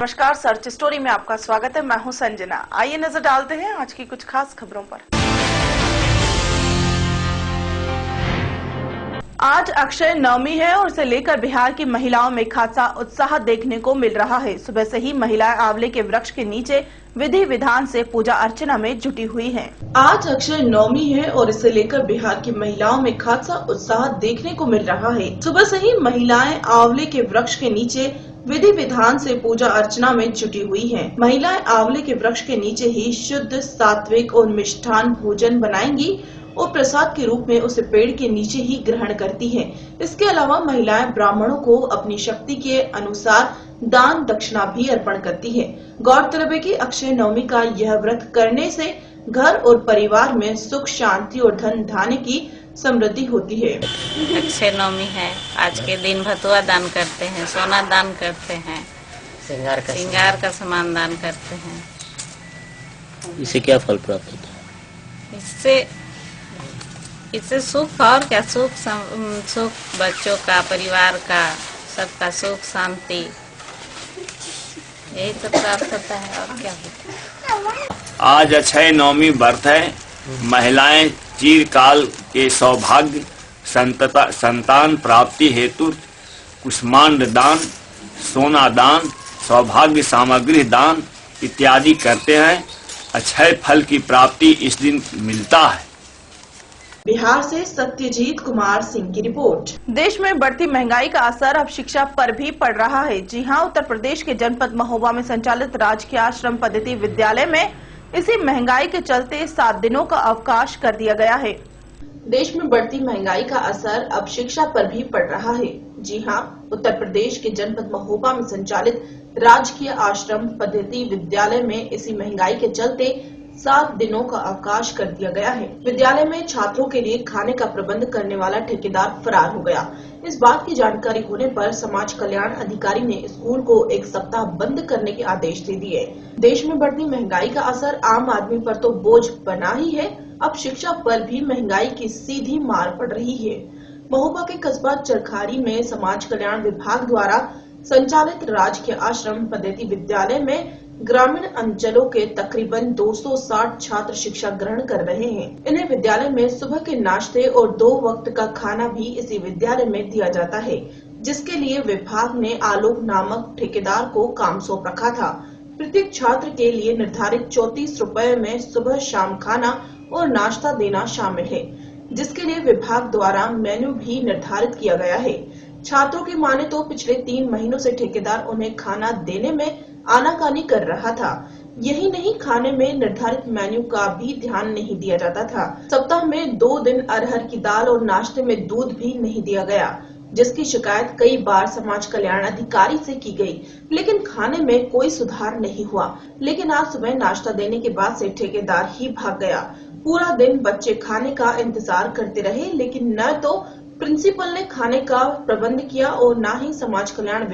नमस्कार, search story में आपका स्वागत है। मैं हूं संजना। आइए नजर डालते हैं आज की कुछ खास खबरों पर। आज अक्षय नवमी है और इसे लेकर बिहार की महिलाओं में खासा उत्साह देखने को मिल रहा है। सुबह से ही महिलाएं आंवले के वृक्ष के नीचे विधि विधान से पूजा अर्चना में जुटी हुई हैं। आज अक्षय नवमी है और इसे लेकर बिहार की महिलाओं में खासा उत्साह देखने को मिल रहा है। सुबह से ही महिलाएं आंवले के वृक्ष के नीचे विधि विधान से पूजा अर्चना में जुटी हुई हैं। महिलाएं आंवले के वृक्ष के नीचे ही शुद्ध, सात्विक और मिष्ठान भोजन बनाएंगी और प्रसाद के रूप में उसे पेड़ के नीचे ही ग्रहण करती हैं। इसके अलावा महिलाएं ब्राह्मणों को अपनी शक्ति के अनुसार दान दक्षिणा भी अर्पण करती है। गौरतलब है कि अक्षय नवमी का यह व्रत करने से घर और परिवार में सुख, शांति और धन धान्य की समृद्धि होती है। अक्षय नवमी है, आज के दिन भतुआ दान करते हैं, सोना दान करते हैं, श्रृंगार का सामान दान करते हैं। इससे क्या फल प्राप्त होता है? इससे सुख और क्या, सुख बच्चों का, परिवार का, सबका सुख शांति, यही सब प्राप्त होता है और क्या होता है। आज अक्षय नवमी व्रत है। महिलाएं चिरकाल के सौभाग्य, संतान प्राप्ति हेतु कुष्मांड दान, सोना दान, सौभाग्य सामग्री दान इत्यादि करते हैं। अक्षय फल की प्राप्ति इस दिन मिलता है। बिहार से सत्यजीत कुमार सिंह की रिपोर्ट। देश में बढ़ती महंगाई का असर अब शिक्षा पर भी पड़ रहा है। जी हां, उत्तर प्रदेश के जनपद महोबा में संचालित राजकीय आश्रम पद्धति विद्यालय में इसी महंगाई के चलते 7 दिनों का अवकाश कर दिया गया है। देश में बढ़ती महंगाई का असर अब शिक्षा पर भी पड़ रहा है। जी हां, उत्तर प्रदेश के जनपद महोबा में संचालित राजकीय आश्रम पद्धति विद्यालय में इसी महंगाई के चलते 7 दिनों का अवकाश कर दिया गया है। विद्यालय में छात्रों के लिए खाने का प्रबंध करने वाला ठेकेदार फरार हो गया। इस बात की जानकारी होने पर समाज कल्याण अधिकारी ने स्कूल को 1 सप्ताह बंद करने के आदेश दे दिए। देश में बढ़ती महंगाई का असर आम आदमी पर तो बोझ बना ही है, अब शिक्षा पर भी महंगाई की सीधी मार पड़ रही है। महोबा के कस्बा चरखारी में समाज कल्याण विभाग द्वारा संचालित राजकीय आश्रम पद्धति विद्यालय में ग्रामीण अंचलों के तकरीबन 260 छात्र शिक्षा ग्रहण कर रहे हैं। इन्हें विद्यालय में सुबह के नाश्ते और 2 वक्त का खाना भी इसी विद्यालय में दिया जाता है, जिसके लिए विभाग ने आलोक नामक ठेकेदार को काम सौंप रखा था। प्रत्येक छात्र के लिए निर्धारित 34 रुपए में सुबह शाम खाना और नाश्ता देना शामिल है, जिसके लिए विभाग द्वारा मेन्यू भी निर्धारित किया गया है। छात्रों की माने तो पिछले 3 महीनों से ठेकेदार उन्हें खाना देने में आनाकानी कर रहा था। यही नहीं, खाने में निर्धारित मेन्यू का भी ध्यान नहीं दिया जाता था। सप्ताह में 2 दिन अरहर की दाल और नाश्ते में दूध भी नहीं दिया गया, जिसकी शिकायत कई बार समाज कल्याण अधिकारी से की गई, लेकिन खाने में कोई सुधार नहीं हुआ। लेकिन आज सुबह नाश्ता देने के बाद से ठेकेदार ही भाग गया। पूरा दिन बच्चे खाने का इंतजार करते रहे, लेकिन न तो प्रिंसिपल ने खाने का प्रबंध किया और न ही समाज कल्याण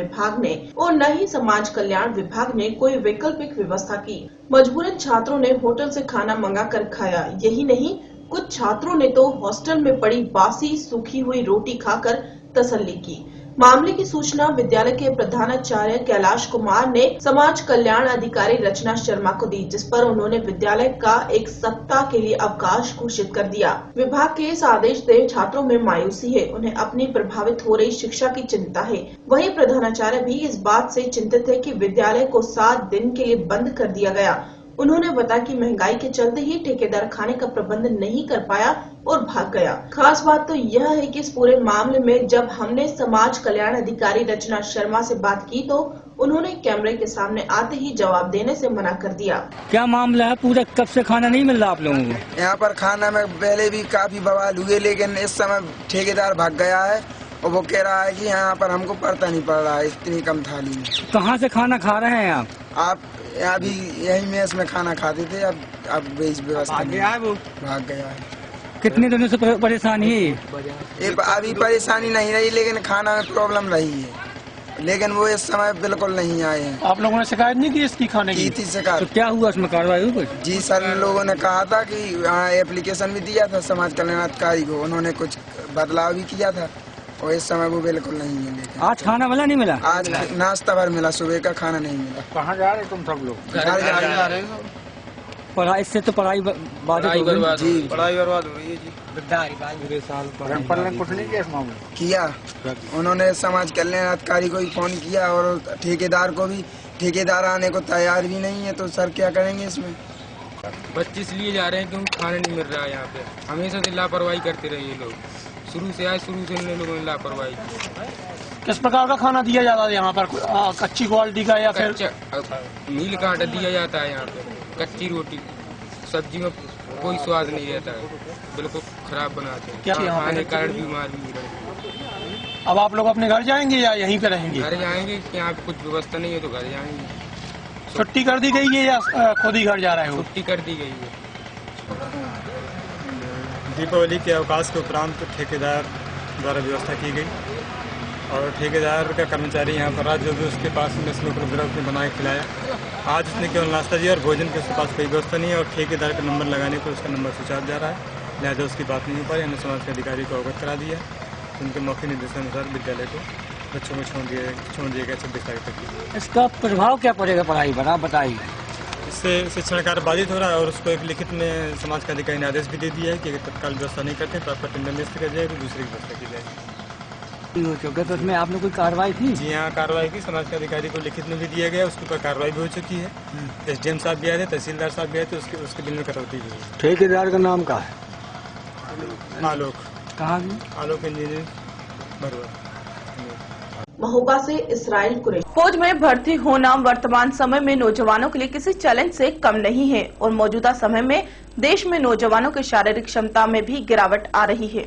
विभाग ने कोई वैकल्पिक व्यवस्था की। मजबूरन छात्रों ने होटल से खाना मंगाकर खाया। यही नहीं, कुछ छात्रों ने तो हॉस्टल में पड़ी बासी सूखी हुई रोटी खाकर तसल्ली की। मामले की सूचना विद्यालय के प्रधानाचार्य कैलाश कुमार ने समाज कल्याण अधिकारी रचना शर्मा को दी, जिस पर उन्होंने विद्यालय का 1 सप्ताह के लिए अवकाश घोषित कर दिया। विभाग के इस आदेश से छात्रों में मायूसी है, उन्हें अपनी प्रभावित हो रही शिक्षा की चिंता है। वहीं प्रधानाचार्य भी इस बात से चिंतित है कि विद्यालय को 7 दिन के लिए बंद कर दिया गया। उन्होंने बताया कि महंगाई के चलते ही ठेकेदार खाने का प्रबंध नहीं कर पाया और भाग गया। खास बात तो यह है कि इस पूरे मामले में जब हमने समाज कल्याण अधिकारी रचना शर्मा से बात की तो उन्होंने कैमरे के सामने आते ही जवाब देने से मना कर दिया। क्या मामला है पूरा, कब से खाना नहीं मिल रहा आप लोगों को? यहाँ पर खाना में पहले भी काफी बवाल हुए, लेकिन इस समय ठेकेदार भाग गया है और वो कह रहा है कि यहाँ पर हमको पड़ता नहीं पड़ रहा है इतनी कम थाली में। कहाँ से खाना खा रहे हैं आप? अभी यही मेस में खाना खाते थे, अब इस व्यवस्था भाग गया है। कितने दिनों से परेशानी है? अभी परेशानी नहीं रही, लेकिन खाना में प्रॉब्लम रही है, लेकिन वो इस समय बिल्कुल नहीं आए हैं। आप लोगों ने शिकायत नहीं की इसकी खाने की? थी शिकायत। तो क्या हुआ, उसमें कार्रवाई हुई? जी सर, लोगों ने कहा था कि एप्लीकेशन भी दिया था समाज कल्याण अधिकारी को, उन्होंने कुछ बदलाव भी किया था और इस समय वो बिल्कुल नहीं है। लेकिन आज खाना मिला नहीं मिला? आज नाश्ता भर मिला, सुबह का खाना नहीं मिला। कहाँ जा रहे तुम सब लोग? घर जा रहे हैं। पढ़ाई इससे तो पढ़ाई बर्बाद हो रही है जी। पूरे साल जनपद ने कुछ नहीं किया इस मामले में? किया, उन्होंने समाज कल्याण अधिकारी को भी फोन किया और ठेकेदार को भी। ठेकेदार आने को तैयार भी नहीं है, तो सर क्या करेंगे इसमें? बच्चे इसलिए जा रहे हैं क्योंकि खाना नहीं मिल रहा है यहाँ पे। हमेशा से लापरवाही करते रहे ये लोग, शुरू से इन लोगों ने लापरवाही की। किस प्रकार का खाना दिया जाता है यहाँ पर? कच्ची क्वालिटी का या फिर मील का आटा दिया जाता है यहाँ पे? कच्ची रोटी, सब्जी में कोई स्वाद नहीं रहता है, बिल्कुल खराब बनाते हैं। क्या खाने के कारण बीमार भी हो रहे हैं। अब आप लोग अपने घर जाएंगे या यहीं पे रहेंगे? घर जाएंगे, यहाँ पे कुछ व्यवस्था नहीं है तो घर जाएंगे। छुट्टी कर दी गई है या खुद ही घर जा रहे हो? छुट्टी कर दी गई है। दीपावली के अवकाश के उपरांत ठेकेदार द्वारा व्यवस्था की गई और ठेकेदार का कर्मचारी यहाँ पर आज जो भी उसके पास में इसमें उपद्रव उसने बना के खिलाया। आज उसने केवल नाश्ता दिया और भोजन के उसके पास कोई व्यवस्था नहीं है और ठेकेदार का नंबर लगाने पर उसका नंबर स्विच ऑफ जा रहा है, लिहाजा उसकी बात नहीं हो पा रही। हमने समाज के अधिकारी को अवगत करा दिया, उनके मौखिक निर्देशानुसार विद्यालय को बच्चों को छोड़ दिया गया 26 तारीख तक। इसका प्रभाव क्या पड़ेगा पढ़ाई पर, आप बताइए। इससे शिक्षण कार्य बाधित हो रहा है और उसको एक लिखित में समाज के अधिकारी ने आदेश भी दे दिया है कि अगर तत्काल व्यवस्था नहीं करते तो आपका अटेंडेंस लिस्ट कर जाएगी, दूसरी की व्यवस्था की जाएगी। हो चुका तो उसमें आपने कोई कार्रवाई की? जी हाँ, कार्रवाई की। समाज के अधिकारी को लिखित में भी दिया गया, उसके ऊपर कार्रवाई भी हो चुकी है। SDM साहब भी आए थे, तहसीलदार साहब भी आए थे, उसके बिल में कटौती भी हुई। ठेकेदार का नाम क्या है? आलोक। कहाँ की? आलोक इंजीनियर बरुआ। महोबा से इसराइल कुरैशी। फौज में भर्ती होना वर्तमान समय में नौजवानों के लिए किसी चैलेंज से कम नहीं है और मौजूदा समय में देश में नौजवानों की शारीरिक क्षमता में भी गिरावट आ रही है।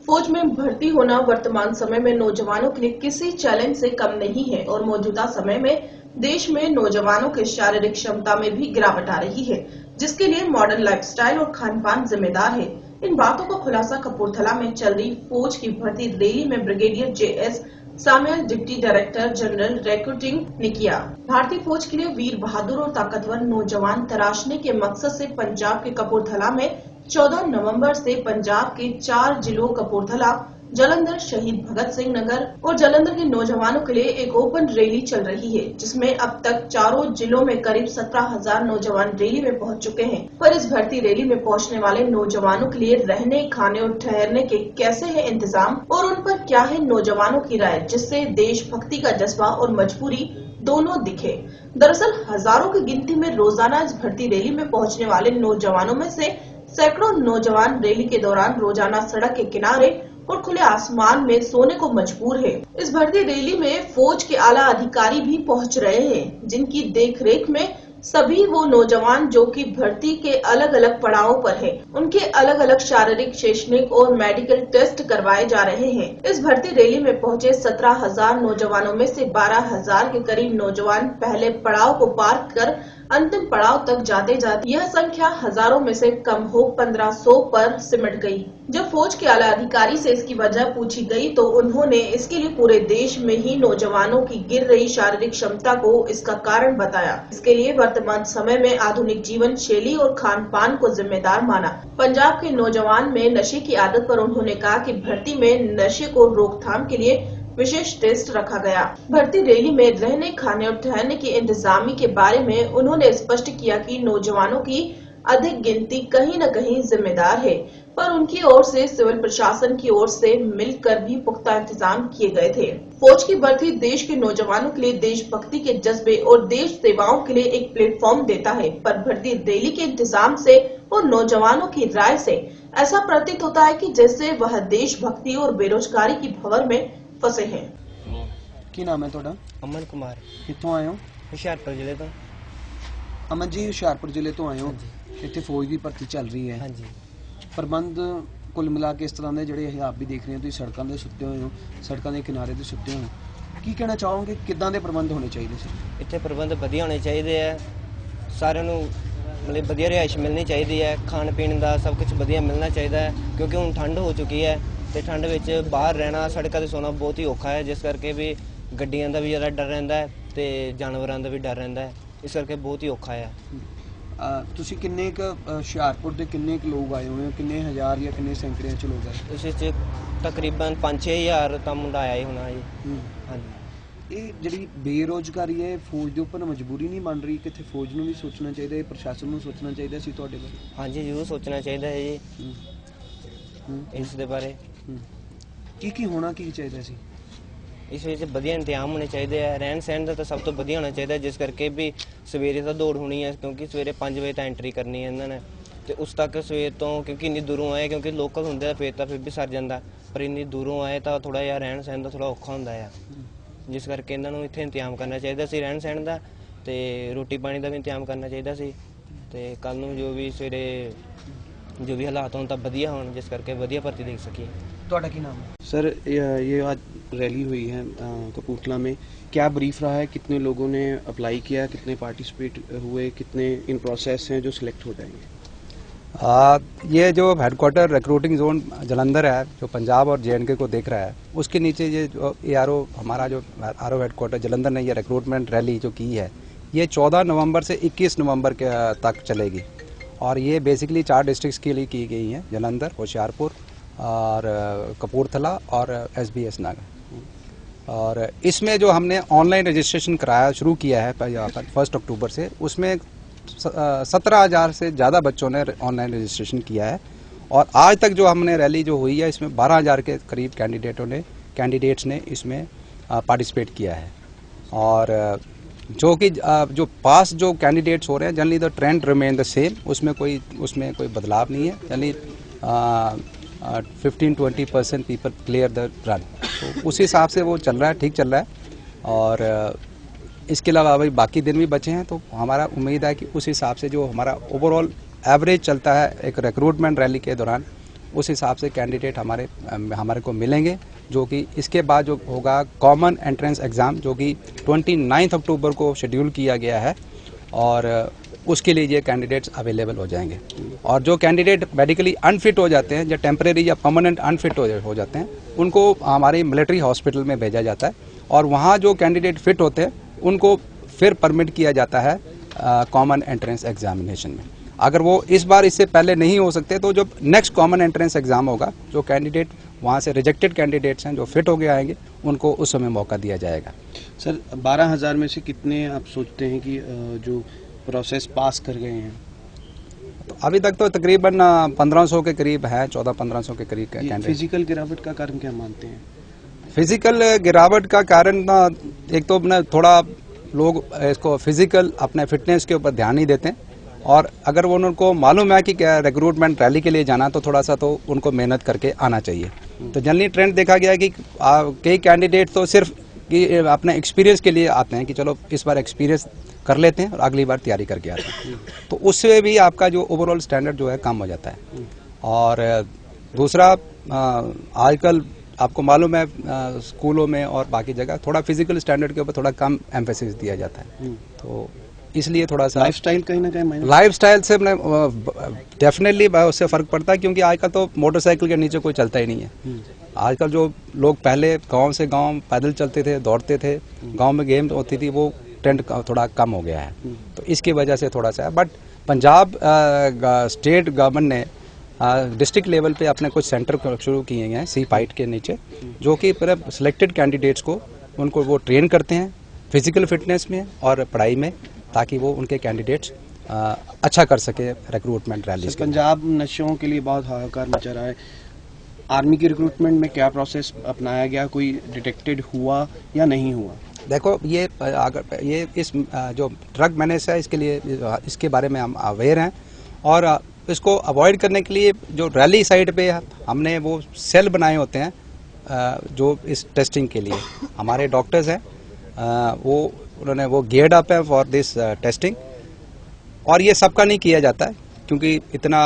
फौज में भर्ती होना वर्तमान समय में नौजवानों के लिए किसी चैलेंज से कम नहीं है और मौजूदा समय में देश में नौजवानों की शारीरिक क्षमता में भी गिरावट आ रही है, जिसके लिए मॉडर्न लाइफस्टाइल और खान-पान जिम्मेदार है। इन बातों का खुलासा कपूरथला में चल रही फौज की भर्ती रैली में brigadier JS Samuel deputy director general recruiting ने किया। भारतीय फौज के लिए वीर बहादुर और ताकतवर नौजवान तराशने के मकसद से पंजाब के कपूरथला में 14 नवंबर से पंजाब के 4 जिलों कपूरथला, जालंधर, शहीद भगत सिंह नगर और जालंधर के नौजवानों के लिए एक ओपन रैली चल रही है, जिसमें अब तक चारों जिलों में करीब 17,000 नौजवान रैली में पहुंच चुके हैं। पर इस भर्ती रैली में पहुंचने वाले नौजवानों के लिए रहने, खाने और ठहरने के कैसे है इंतजाम और उन पर क्या है नौजवानों की राय, जिससे देशभक्ति का जज्बा और मजबूरी दोनों दिखे। दरअसल हजारों की गिनती में रोजाना इस भर्ती रैली में पहुँचने वाले नौजवानों में से सैकड़ों नौजवान रैली के दौरान रोजाना सड़क के किनारे और खुले आसमान में सोने को मजबूर है। इस भर्ती रैली में फौज के आला अधिकारी भी पहुंच रहे हैं, जिनकी देखरेख में सभी वो नौजवान जो कि भर्ती के अलग अलग पड़ावों पर हैं, उनके अलग अलग शारीरिक, शैक्षणिक और मेडिकल टेस्ट करवाए जा रहे हैं। इस भर्ती रैली में पहुंचे 17,000 नौजवानों में से 12,000 के करीब नौजवान पहले पड़ाव को पार कर अंतिम पड़ाव तक जाते जाते यह संख्या हजारों में से कम हो 1500 पर सिमट गई। जब फौज के आला अधिकारी से इसकी वजह पूछी गई तो उन्होंने इसके लिए पूरे देश में ही नौजवानों की गिर रही शारीरिक क्षमता को इसका कारण बताया। इसके लिए वर्तमान समय में आधुनिक जीवन शैली और खान पान को जिम्मेदार माना। पंजाब के नौजवान में नशे की आदत पर उन्होंने कहा कि भर्ती में नशे को रोकथाम के लिए विशेष टेस्ट रखा गया। भर्ती रैली में रहने, खाने और ठहरने की इंतजामी के बारे में उन्होंने स्पष्ट किया कि नौजवानों की अधिक गिनती कहीं न कहीं जिम्मेदार है, पर उनकी ओर से सिविल प्रशासन की ओर से मिलकर भी पुख्ता इंतजाम किए गए थे। फौज की भर्ती देश के नौजवानों के लिए देशभक्ति के जज्बे और देश सेवाओं के लिए एक प्लेटफॉर्म देता है, पर भर्ती रैली के इंतजाम से और नौजवानों की राय से ऐसा प्रतीत होता है कि जैसे वह देशभक्ति और बेरोजगारी की भंवर में फसे हैं। की नाम है ਤੁਹਾਡਾ? अमन कुमार। ਕਿੱਥੋਂ ਆਏ ਹੋ? ਹੁਸ਼ਿਆਰਪੁਰ ਜ਼ਿਲ੍ਹੇ ਤੋਂ। ਅਮਨ ਜੀ ਹੁਸ਼ਿਆਰਪੁਰ ਜ਼ਿਲ੍ਹੇ ਤੋਂ ਆਏ ਹੋ, ਇੱਥੇ ਫੌਜ ਦੀ ਭਰਤੀ ਚੱਲ ਰਹੀ ਹੈ। ਹਾਂਜੀ। ਪ੍ਰਬੰਧ ਕੁੱਲ ਮਿਲਾ ਕੇ ਇਸ ਤਰ੍ਹਾਂ ਦੇ ਜਿਹੜੇ ਆਪ ਵੀ ਦੇਖ ਰਹੇ ਹੋ, ਤੁਸੀਂ ਸੜਕਾਂ ਦੇ ਸੁੱਤੇ ਹੋਏ ਹੋ, ਸੜਕਾਂ ਦੇ ਕਿਨਾਰੇ ਤੇ ਸੁੱਤੇ ਹੋ, ਕੀ ਕਹਿਣਾ ਚਾਹੋਗੇ ਕਿੱਦਾਂ ਦੇ ਪ੍ਰਬੰਧ ਹੋਣੇ ਚਾਹੀਦੇ ਸੀ? ਇੱਥੇ ਪ੍ਰਬੰਧ ਵਧੀਆ ਹੋਣੇ ਚਾਹੀਦੇ ਆ, ਸਾਰਿਆਂ ਨੂੰ ਮਤਲਬ ਵਧੀਆ ਰਿਹਾਇਸ਼ ਮਿਲਣੀ ਚਾਹੀਦੀ ਹੈ, ਖਾਣ ਪੀਣ ਦਾ ਸਭ ਕੁਝ ਵਧੀਆ ਮਿਲਣਾ ਚਾਹੀਦਾ ਹੈ, ਕਿਉਂਕਿ ਹੁਣ ਠੰਡ ਹੋ ਚੁੱਕੀ ਹੈ ਤੇ ਠੰਡ ਵਿੱਚ ਬਾਹਰ ਰਹਿਣਾ, ਸੜਕਾਂ ਤੇ ਸੌਣਾ ਬਹੁਤ ਹੀ ਔਖਾ ਹੈ, ਜਿਸ ਕਰਕੇ ਵੀ ਗੱਡੀਆਂ ਦਾ ਵੀ ਜ਼ਿਆਦਾ ਡਰ ਰਹਿੰਦਾ ਹੈ ਤੇ ਜਾਨਵਰਾਂ ਦਾ ਵੀ ਡਰ ਰਹਿੰਦਾ ਹੈ, ਇਸ ਕਰਕੇ ਬਹੁਤ ਹੀ ਔਖਾ ਹੈ। ਤੁਸੀਂ ਕਿੰਨੇ ਕ ਹੁਸ਼ਿਆਰਪੁਰ ਦੇ ਕਿੰਨੇ ਕ ਲੋਕ ਆਏ ਹੋਏ ਹੋ, ਕਿੰਨੇ ਹਜ਼ਾਰ ਜਾਂ ਕਿੰਨੇ ਸੈਂਕੜਿਆਂ ਚ ਲੋਕ ਆਏ? ਉਸ ਵਿੱਚ ਤਕਰੀਬਨ 5-6 ਹਜ਼ਾਰ ਤਾਂ ਮੁੰਡਾ ਆਇਆ ਹੀ ਹੋਣਾ ਜੀ। ਹਾਂਜੀ, ਇਹ ਜਿਹੜੀ ਬੇਰੋਜ਼ਗਾਰੀ ਹੈ ਫੌਜ ਦੇ ਉੱਪਰ ਮਜਬੂਰੀ ਨਹੀਂ ਬਣ ਰਹੀ? ਕਿਤੇ ਫੌਜ ਨੂੰ ਵੀ ਸੋਚਣਾ ਚਾਹੀਦਾ ਹੈ, ਪ੍ਰਸ਼ਾਸਨ ਨੂੰ ਸੋਚਣਾ ਚਾਹੀਦਾ ਸੀ ਤੁਹਾਡੇ ਬਾਰੇ? ਹਾਂਜੀ ਜ਼ਰੂਰ ਸੋਚਣਾ ਚਾਹੀਦਾ ਹੈ ਜੀ ਇਸ ਦੇ ਬਾਰੇ। ਕੀ ਹੋਣਾ ਕੀ ਚਾਹੀਦਾ ਸੀ? ਇਸ ਵਿੱਚ ਵਧੀਆ ਇੰਤਜ਼ਾਮ ਹੋਣੇ ਚਾਹੀਦੇ ਆ, ਰਹਿਣ ਸਹਿਣ ਦਾ ਤਾਂ ਸਭ ਤੋਂ ਵਧੀਆ ਹੋਣਾ ਚਾਹੀਦਾ, ਜਿਸ ਕਰਕੇ ਵੀ ਸਵੇਰੇ ਤਾਂ ਦੌੜ ਹੋਣੀ ਹੈ, ਕਿਉਂਕਿ ਸਵੇਰੇ 5 ਵਜੇ ਤਾਂ ਐਂਟਰੀ ਕਰਨੀ ਹੈ ਇਹਨਾਂ ਨੇ, ਤੇ ਉਸ ਤੱਕ ਸਵੇਰ ਤੋਂ ਕਿਉਂਕਿ ਇੰਨੀ ਦੂਰੋਂ ਆਏ, ਕਿਉਂਕਿ ਲੋਕਲ ਹੁੰਦੇ ਆ ਫਿਰ ਵੀ ਸਰ ਜਾਂਦਾ, ਪਰ ਇੰਨੀ ਦੂਰੋਂ ਆਏ ਤਾਂ ਥੋੜਾ ਜਿਹਾ ਰਹਿਣ ਸਹਿਣ ਦਾ ਥੋੜਾ ਔਖਾ ਹੁੰਦਾ ਆ, ਜਿਸ ਕਰਕੇ ਇਹਨਾਂ ਨੂੰ ਇੱਥੇ ਇੰਤਜ਼ਾਮ ਕਰਨਾ ਚਾਹੀਦਾ ਸੀ ਰਹਿਣ ਸਹਿਣ ਦਾ, ਤੇ ਰੋਟੀ ਪਾਣੀ ਦਾ ਵੀ ਇੰਤਜ਼ਾਮ ਕਰਨਾ ਚਾਹੀਦਾ ਸੀ, ਤੇ ਕੱਲ ਨੂੰ ਜੋ ਵੀ ਸਵੇਰੇ जो भी हालात हों तब बढ़िया हों, जिस करके बढ़िया भर्ती देख सकिए। ਤੁਹਾਡਾ ਕੀ ਨਾਮ है? सर ये आज रैली हुई है कपूरथला में, क्या ब्रीफ रहा है? कितने लोगों ने अप्लाई किया, कितने पार्टिसिपेट हुए, कितने इन प्रोसेस हैं जो सिलेक्ट हो जाएंगे? ये जो हेडक्वार्टर रिक्रूटिंग जोन जलंधर है, जो पंजाब और JNK को देख रहा है, उसके नीचे ये जो ARO हमारा जो RO हेडक्वार्टर जलंधर ने ये रिक्रूटमेंट रैली जो की है, ये 14 नवंबर से 21 नवंबर के तक चलेगी, और ये बेसिकली 4 डिस्ट्रिक्ट्स के लिए की गई हैं, जलंधर, होशियारपुर और कपूरथला और SBS नगर। और इसमें जो हमने ऑनलाइन रजिस्ट्रेशन कराया शुरू किया है 1 अक्टूबर से, उसमें 17,000 से ज़्यादा बच्चों ने ऑनलाइन रजिस्ट्रेशन किया है, और आज तक जो हमने रैली जो हुई है इसमें 12,000 के करीब कैंडिडेट्स ने इसमें पार्टिसिपेट किया है। और जो कि जो पास जो कैंडिडेट्स हो रहे हैं, generally the trend remain the same, उसमें कोई बदलाव नहीं है, generally 15-20% people clear the run, तो उस हिसाब से वो चल रहा है, ठीक चल रहा है। और इसके अलावा अभी बाकी दिन भी बचे हैं, तो हमारा उम्मीद है कि उस हिसाब से जो हमारा ओवरऑल एवरेज चलता है एक रिक्रूटमेंट रैली के दौरान, उस हिसाब से कैंडिडेट हमारे को मिलेंगे, जो कि इसके बाद जो होगा कॉमन एंट्रेंस एग्ज़ाम, जो कि 29 अक्टूबर को शेड्यूल किया गया है, और उसके लिए ये कैंडिडेट्स अवेलेबल हो जाएंगे। और जो कैंडिडेट मेडिकली अनफिट हो जाते हैं या टेम्परेरी या परमानेंट अनफिट हो जाते हैं, उनको हमारे मिलिट्री हॉस्पिटल में भेजा जाता है, और वहाँ जो कैंडिडेट फिट होते हैं उनको फिर परमिट किया जाता है कॉमन एंट्रेंस एग्जामिनेशन में। अगर वो इस बार इससे पहले नहीं हो सकते, तो जो नेक्स्ट कॉमन एंट्रेंस एग्ज़ाम होगा, जो कैंडिडेट वहाँ से रिजेक्टेड कैंडिडेट्स हैं जो फिट हो गए आएंगे, उनको उस समय मौका दिया जाएगा। सर 12,000 में से कितने आप सोचते हैं कि जो प्रोसेस पास कर गए हैं? तो अभी तक तो तकरीबन 1500 के करीब है, 1400-1500 के करीब कैंडिडेट। फिजिकल गिरावट का कारण क्या मानते हैं? फिजिकल गिरावट का कारण एक तो थोड़ा लोग इसको फिजिकल अपने फिटनेस के ऊपर ध्यान नहीं देते हैं, और अगर वो उनको मालूम है कि क्या रिक्रूटमेंट रैली के लिए जाना, तो थोड़ा सा तो उनको मेहनत करके आना चाहिए। तो जनरली ट्रेंड देखा गया है कि कई कैंडिडेट तो सिर्फ कि अपने एक्सपीरियंस के लिए आते हैं कि चलो इस बार एक्सपीरियंस कर लेते हैं और अगली बार तैयारी करके आते हैं, तो उससे भी आपका जो ओवरऑल स्टैंडर्ड जो है कम हो जाता है। और दूसरा आजकल आपको मालूम है स्कूलों में और बाकी जगह थोड़ा फिजिकल स्टैंडर्ड के ऊपर थोड़ा कम एम्फेसिस दिया जाता है, तो इसलिए थोड़ा सा लाइफस्टाइल कहीं ना कहीं लाइफस्टाइल से डेफिनेटली उससे फर्क पड़ता है, क्योंकि आजकल तो मोटरसाइकिल के नीचे कोई चलता ही नहीं है। आजकल जो लोग पहले गांव से गांव पैदल चलते थे, दौड़ते थे, गांव में गेम होती थी, वो ट्रेंड थोड़ा कम हो गया है, तो इसकी वजह से थोड़ा सा है। बट पंजाब स्टेट गवर्नमेंट ने डिस्ट्रिक्ट लेवल पे अपने कुछ सेंटर शुरू किए हैं सी फाइट के नीचे, जो कि पूरे सिलेक्टेड कैंडिडेट्स को उनको वो ट्रेन करते हैं फिजिकल फिटनेस में और पढ़ाई में, ताकि वो उनके कैंडिडेट्स अच्छा कर सके रिक्रूटमेंट रैलीज। पंजाब नशों के लिए बहुत हाहाकार मचा रहा है, आर्मी की रिक्रूटमेंट में क्या प्रोसेस अपनाया गया, कोई डिटेक्टेड हुआ या नहीं हुआ? देखो ये इस जो ड्रग मैनेज है, इसके लिए इसके बारे में हम अवेयर हैं, और इसको अवॉइड करने के लिए जो रैली साइड पे हमने वो सेल बनाए होते हैं जो इस टेस्टिंग के लिए हमारे डॉक्टर्स हैं, वो उन्होंने वो गियर्ड अप है फॉर दिस टेस्टिंग। और ये सबका नहीं किया जाता है, क्योंकि इतना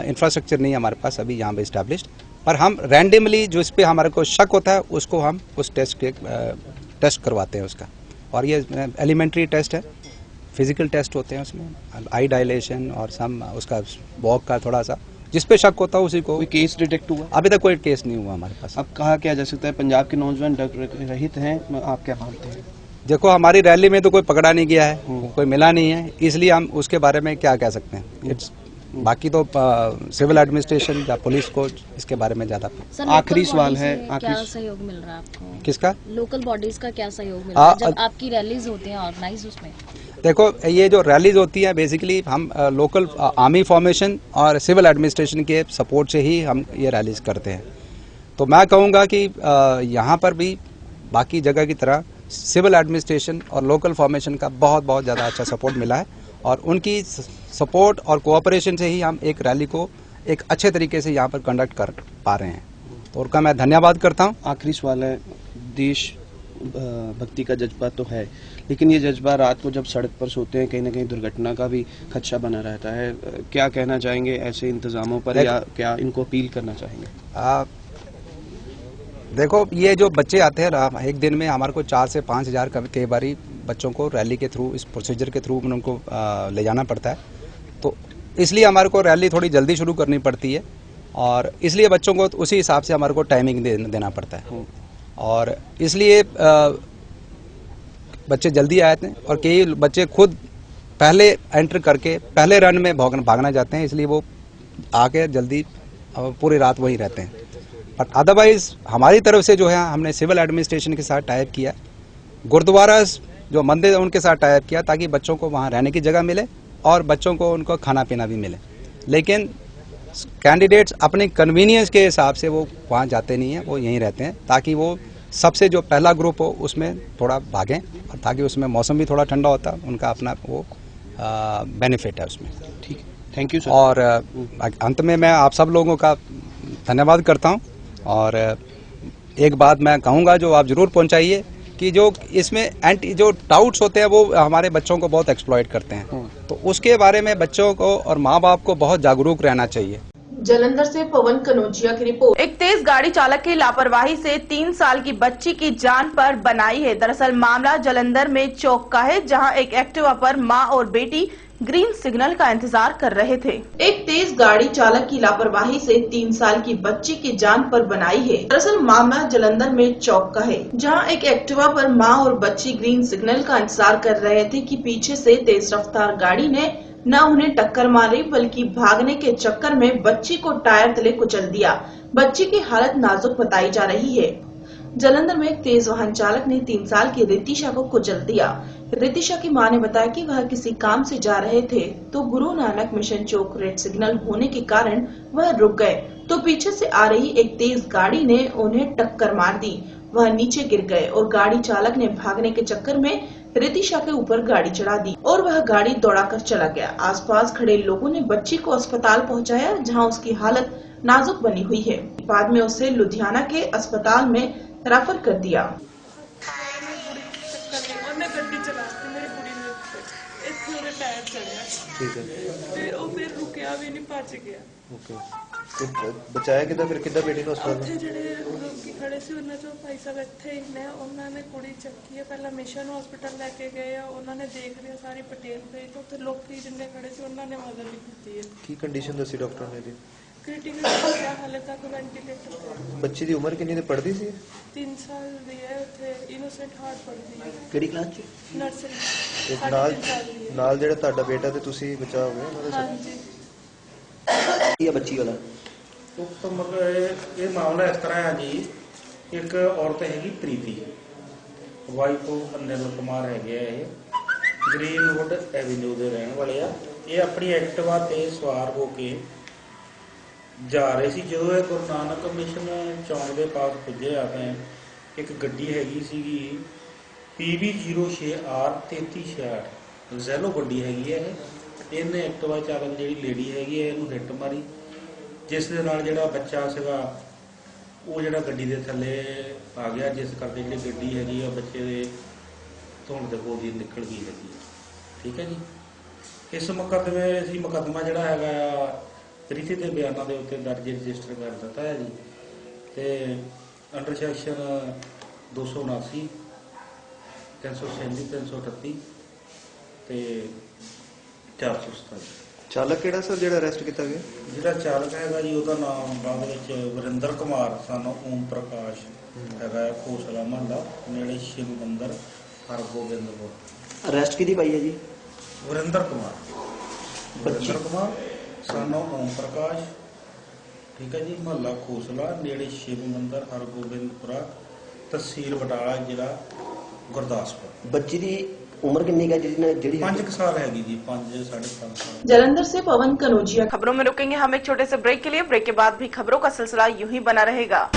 इंफ्रास्ट्रक्चर नहीं है हमारे पास अभी यहाँ पे इस्टेब्लिश्ड, पर हम रैंडमली जो इस पे हमारे को शक होता है उसको हम उस टेस्ट करवाते हैं उसका। और ये एलिमेंट्री टेस्ट है, फिजिकल टेस्ट होते हैं उसमें, आई डायलेशन और सम उसका वॉक का थोड़ा सा, जिस पे शक होता है उसी को। कोई केस डिटेक्ट हुआ? अभी तक कोई केस नहीं हुआ हमारे पास। अब कहा क्या जा सकता है, पंजाब के नौजवान ड्रग रहित हैं, आप क्या मानते हैं? देखो हमारी रैली में तो कोई पकड़ा नहीं गया है, कोई मिला नहीं है, इसलिए हम उसके बारे में क्या कह सकते हैं। बाकी तो सिविल एडमिनिस्ट्रेशन या पुलिस को इसके बारे में ज्यादा। आखिरी सवाल है, क्या सहयोग मिल रहा है आपको? किसका? लोकल बॉडीज का क्या सहयोग मिल रहा है जब आपकी रैलीज होती हैं ऑर्गेनाइज? उसमें देखो ये जो रैलीज होती है बेसिकली हम लोकल आर्मी फॉर्मेशन और सिविल एडमिनिस्ट्रेशन के सपोर्ट से ही हम ये रैलीज करते हैं। तो मैं कहूँगा कि यहाँ पर भी बाकी जगह की तरह सिविल एडमिनिस्ट्रेशन और लोकल फॉर्मेशन का बहुत बहुत ज़्यादा अच्छा सपोर्ट मिला है और उनकी सपोर्ट और कोऑपरेशन से ही हम एक रैली को एक अच्छे तरीके से यहाँ पर कंडक्ट कर पा रहे हैं, तो उनका मैं धन्यवाद करता हूँ। आखिरी सवाल है, देश भक्ति का जज्बा तो है, लेकिन ये जज्बा रात को जब सड़क पर सोते हैं कहीं ना कहीं दुर्घटना का भी खदशा बना रहता है। क्या कहना चाहेंगे ऐसे इंतजामों पर, या क्या इनको अपील करना चाहेंगे? देखो ये जो बच्चे आते हैं ना, एक दिन में हमारे को 4 से 5 हज़ार कई बारी बच्चों को रैली के थ्रू, इस प्रोसीजर के थ्रू उनको ले जाना पड़ता है, तो इसलिए हमारे को रैली थोड़ी जल्दी शुरू करनी पड़ती है और इसलिए बच्चों को उसी हिसाब से हमारे को टाइमिंग देना पड़ता है और इसलिए बच्चे जल्दी आए थे और कई बच्चे खुद पहले एंटर करके पहले रन में भागना चाहते हैं, इसलिए वो आके जल्दी पूरी रात वहीं रहते हैं। बट अदरवाइज हमारी तरफ से जो है हमने सिविल एडमिनिस्ट्रेशन के साथ टाइप किया, गुरुद्वारा जो मंदिर है उनके साथ टाइप किया ताकि बच्चों को वहाँ रहने की जगह मिले और बच्चों को उनको खाना पीना भी मिले। लेकिन कैंडिडेट्स अपने कन्वीनियंस के हिसाब से वो वहाँ जाते नहीं हैं, वो यहीं रहते हैं ताकि वो सबसे जो पहला ग्रुप हो उसमें थोड़ा भागें और ताकि उसमें मौसम भी थोड़ा ठंडा होता है, उनका अपना वो बेनिफिट है उसमें। ठीक, थैंक यू सर। और अंत में मैं आप सब लोगों का धन्यवाद करता हूँ और एक बात मैं कहूँगा जो आप जरूर पहुँचाइए कि जो इसमें जो डाउट्स होते हैं वो हमारे बच्चों को बहुत एक्सप्लॉइट करते हैं, तो उसके बारे में बच्चों को और माँ बाप को बहुत जागरूक रहना चाहिए। जालंधर से पवन कनौजिया की रिपोर्ट। एक तेज गाड़ी चालक की लापरवाही से 3 साल की बच्ची की जान पर बनाई है। दरअसल मामला जालंधर में चौक का है, जहां एक एक्टिवा पर मां और बेटी ग्रीन सिग्नल का इंतजार कर रहे थे। एक तेज गाड़ी चालक की लापरवाही से 3 साल की बच्ची की जान पर बनाई है। दरअसल मामला जालंधर में चौक का है, जहां एक एक्टिवा पर मां और बच्ची ग्रीन सिग्नल का इंतजार कर रहे थे कि पीछे से तेज रफ्तार गाड़ी ने न उन्हें टक्कर मारी बल्कि भागने के चक्कर में बच्ची को टायर तले कुचल दिया। बच्ची की हालत नाजुक बताई जा रही है। जालंधर में एक तेज वाहन चालक ने 3 साल की रितिशा को कुचल दिया। रितिशा की मां ने बताया कि वह किसी काम से जा रहे थे तो गुरु नानक मिशन चौक रेड सिग्नल होने के कारण वह रुक गए, तो पीछे से आ रही एक तेज गाड़ी ने उन्हें टक्कर मार दी। वह नीचे गिर गए और गाड़ी चालक ने भागने के चक्कर में रितिशा के ऊपर गाड़ी चढ़ा दी और वह गाड़ी दौड़ाकर चला गया। आसपास खड़े लोगों ने बच्ची को अस्पताल पहुंचाया, जहां उसकी हालत नाजुक बनी हुई है। बाद में उसे लुधियाना के अस्पताल में रेफर कर दिया। फिर रुकिया भी नहीं, भज गया। बचाया किदा, फिर किदा बेटी ਨੂੰ ਹਸਪਤਾਲ ਉੱਥੇ ਜਿਹੜੇ ਲੋਕੀ ਖੜੇ ਸੀ ਉਹਨਾਂ ਚੋਂ ਭਾਈ ਸਾਹਿਬ ਇੱਥੇ ਹੀ ਨੇ, ਉਹਨਾਂ ਨੇ ਕੁੜੀ ਚੱਕੀ ਹੈ, ਪਹਿਲਾਂ ਮਿਸ਼ਨ ਹਸਪੀਟਲ ਲੈ ਕੇ ਗਏ ਆ, ਉਹਨਾਂ ਨੇ ਦੇਖ ਲਿਆ ਸਾਰੀ ਪਟੇਲ ਪਈ ਤੋਂ ਉੱਥੇ ਲੋਕੀ ਜਿੰਨੇ ਖੜੇ ਸੀ ਉਹਨਾਂ ਨੇ ਮਦਦ ਕੀਤੀ ਹੈ। ਕੀ ਕੰਡੀਸ਼ਨ ਦੱਸੀ ਡਾਕਟਰ ਨੇ ਜੀ? क्रिटिकल है, हाले तक वेंटिलेटर पे। बच्ची ਦੀ ਉਮਰ ਕਿੰਨੀ ਤੇ ਪੜ੍ਹਦੀ ਸੀ? 3 ਸਾਲ ਦੀ ਹੈ, ਉੱਥੇ ਇਨੋਸੈਂਟ ਹਾਰਟ ਪੜ੍ਹਦੀ ਹੈ। ਕਿਹੜੀ ਕਲਾਸ ਚ? ਨਰਸਰੀ। ਨਾਲ ਜਿਹੜਾ ਤੁਹਾਡਾ ਬੇਟਾ ਤੇ ਤੁਸੀਂ ਬਚਾ ਹੋ ਗਏ? ਹਾਂਜੀ। ਇਹ ਬੱਚੀ ਵਾਲਾ तो मतलब ये मामला इस तरह है जी, एक औरत हैगी प्रीति, वाइफ ऑफ अनिल कुमार है, ग्रीनवुड एवेन्यू के रहने वाले आ। ये अपनी एक्टिवा ते सवार होके जा रहे सी। जो है गुरु नानक मिशन चौक के पास पुजे आते हैं, एक गड्डी हैगी सीगी PB 06R 3366 जैलो गड्डी हैगी है। इन्हें एक्टिवा चालक जी लेडी हैगी है इनू हिट मारी, जिस दे नाल जिहड़ा बच्चा सीगा वो जिहड़ा गड्डी दे थल्ले आ गया, जिस करके जिहड़ी गड्डी हैगी आ बच्चे दे धुंड दे कोल दी निकल गई हैगी। ठीक है जी। इस मुकदमे असीं मुकदमा जिहड़ा हैगा प्रीति के बयानों के उत्ते दर्ज रजिस्टर कर दिता है जी, ते अंडर सैक्शन 279 337 338 ते 447। चालक किहड़ा सर जिहड़ा अरेस्ट किया गया? जिहड़ा चालक हैगा जी ਉਹਦਾ नाम बाद ਵਿੱਚ ਵਰਿੰਦਰ ਕੁਮਾਰ ਸਾਨੂੰ ਓਮ ਪ੍ਰਕਾਸ਼ हैगा, खोसला महला नेड़े शिव मंदिर हरगोबिंदपुर। अरेस्ट की पाई है जी? वरिंदर कुमार सन ओम प्रकाश, ठीक है जी, महला खोसला नेड़े शिव मंदिर हरगोबिंदपुरा, तहसील बटाला, जिला गुरदासपुर। बच्ची की उम्र कितनी है जिसने 5 साल है जी, 5 साढ़े 5 साल। जालंधर से पवन कनौजिया। खबरों में रुकेंगे हम एक छोटे से ब्रेक के लिए। ब्रेक के बाद भी खबरों का सिलसिला यूं ही बना रहेगा।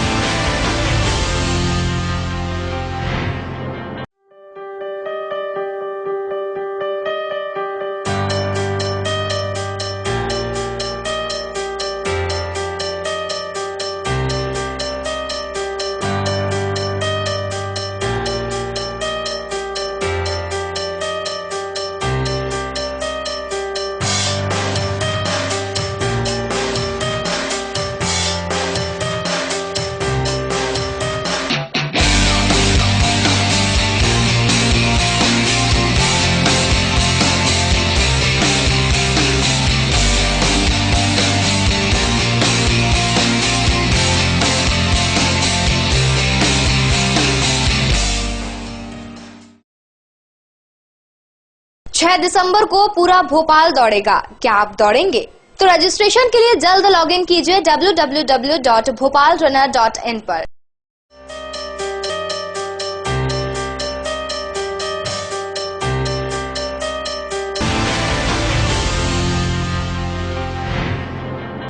दिसंबर को पूरा भोपाल दौड़ेगा। क्या आप दौड़ेंगे? तो रजिस्ट्रेशन के लिए जल्द लॉगिन कीजिए www.bhopalrunner.in पर।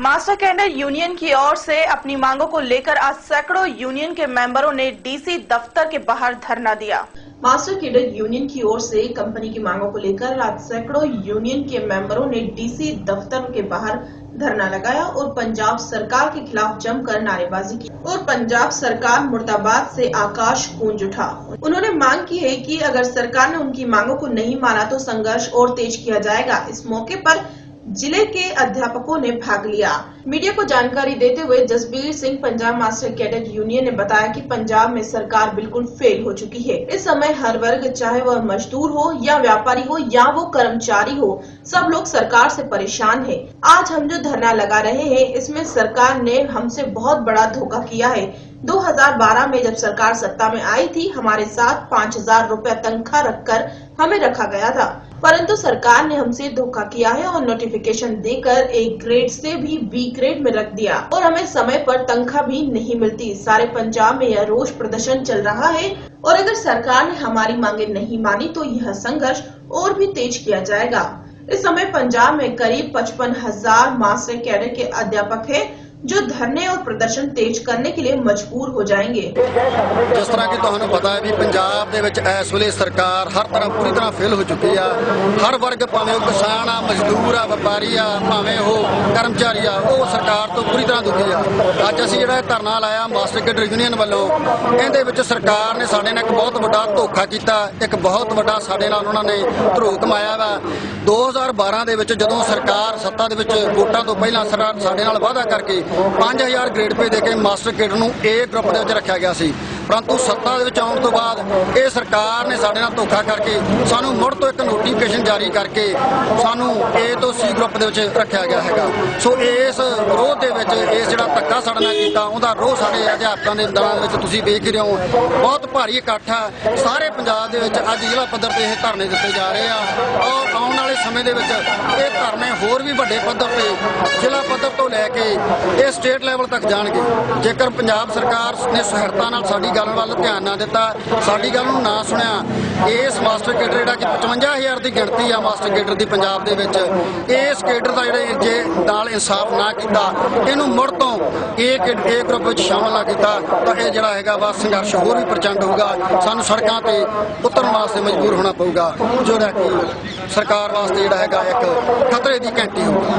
मास्टर कैडर यूनियन की ओर से अपनी मांगों को लेकर आज सैकड़ों यूनियन के मेंबरों ने डीसी दफ्तर के बाहर धरना दिया। मास्टर कैडर यूनियन की ओर से कंपनी की मांगों को लेकर आज सैकड़ों यूनियन के मेंबरों ने डीसी दफ्तर के बाहर धरना लगाया और पंजाब सरकार के खिलाफ जमकर नारेबाजी की और पंजाब सरकार मुर्दाबाद से आकाश गूंज उठा। उन्होंने मांग की है कि अगर सरकार ने उनकी मांगों को नहीं माना तो संघर्ष और तेज किया जाएगा। इस मौके पर जिले के अध्यापकों ने भाग लिया। मीडिया को जानकारी देते हुए Jasbir Singh Punjab master cadet union ने बताया कि पंजाब में सरकार बिल्कुल फेल हो चुकी है। इस समय हर वर्ग, चाहे वह मजदूर हो या व्यापारी हो या वो कर्मचारी हो, सब लोग सरकार से परेशान है। आज हम जो धरना लगा रहे हैं इसमें सरकार ने हमसे बहुत बड़ा धोखा किया है। 2012 में जब सरकार सत्ता में आई थी, हमारे साथ 5000 रुपया तनख्वाह रखकर हमें रखा गया था, परंतु सरकार ने हमसे धोखा किया है और नोटिफिकेशन देकर A ग्रेड से भी B ग्रेड में रख दिया और हमें समय पर तनख्वाह भी नहीं मिलती। सारे पंजाब में यह रोष प्रदर्शन चल रहा है और अगर सरकार ने हमारी मांगे नहीं मानी तो यह संघर्ष और भी तेज किया जाएगा। इस समय पंजाब में करीब 55,000 मास्टर कैडर के अध्यापक है जो धरने और प्रदर्शन तेज करने के लिए मजबूर हो जाएंगे। जिस तरह की तुहानू पता है भी पंजाब दे विच इस वेले सरकार हर तरह पूरी तरह फेल हो चुकी है। हर वर्ग भावें वो किसान आ, मजदूर आ, व्यापारी आ, भावें वो कर्मचारी आ, वो सरकार तो पूरी तरह दुखी आ। अज असीं जिहड़ा धरना लाया मास्टर कैडर यूनियन वालों, इहदे विच सरकार ने साडे नाल एक बहुत वड्डा धोखा कीता, एक बहुत वड्डा साडे नाल उन्हां ने धरोक माया वा। 2012 दे विच जदों सरकार सत्ता दे विच वोटां तो पहिलां साडे नाल वादा करके 5000 ग्रेड पे देके मास्टर कैडर नूं A ग्रुप दे विच रखिया गया सी, परंतु सत्ता दे विच आउण तो बाद ये सरकार ने साडे नाल धोखा करके सानू मुड़ तो एक नोटिफिकेशन जारी करके सानू A तो C ग्रुप दे विच रखिया गया हैगा। सो इस विरोध दे विच इस जिहड़ा धक्का साडे नाल कीता उहदा रोह साडे अध्यापकां दे दलां विच तुसीं वेख ही रहे हो। बहुत भारी इकट्ठ है सारे पंजाब दे विच अज जिला पੱਧਰ ते ਇਹ धरने दित्ते जा रहे आ और आउण वाले समय दे विच ਇਹ धरने होर भी ਵੱਡੇ ਪੱਧਰ ਤੇ ਜ਼ਿਲ੍ਹਾ ਪੱਧਰ ਤੋਂ ਲੈ ਕੇ ਇਹ स्टेट लैवल तक जाएंगे। जेकर पंजाब सरकार ने सहरता नाल साडी गल वल ध्यान ना दिता, साडी गल नूं ना सुनिया, इस मास्टर कैडर जिहड़ा कि 55,000 की गिणती आ मास्टर कैडर की पंजाब दे विच, इस कैडर दा जिहड़े जे नाल इंसाफ ना कीता, इहनूं मुड़ तो A ग्रुप विच शामिल ना कीता तां इह जिहड़ा हैगा वा संघर्ष होर भी प्रचंड होगा। सानूं सड़कां ते उतरन वास्ते मजबूर होना पऊगा, जिहड़ा कि सरकार वास्ते जिहड़ा हैगा एक खतरे की घंटी होगा।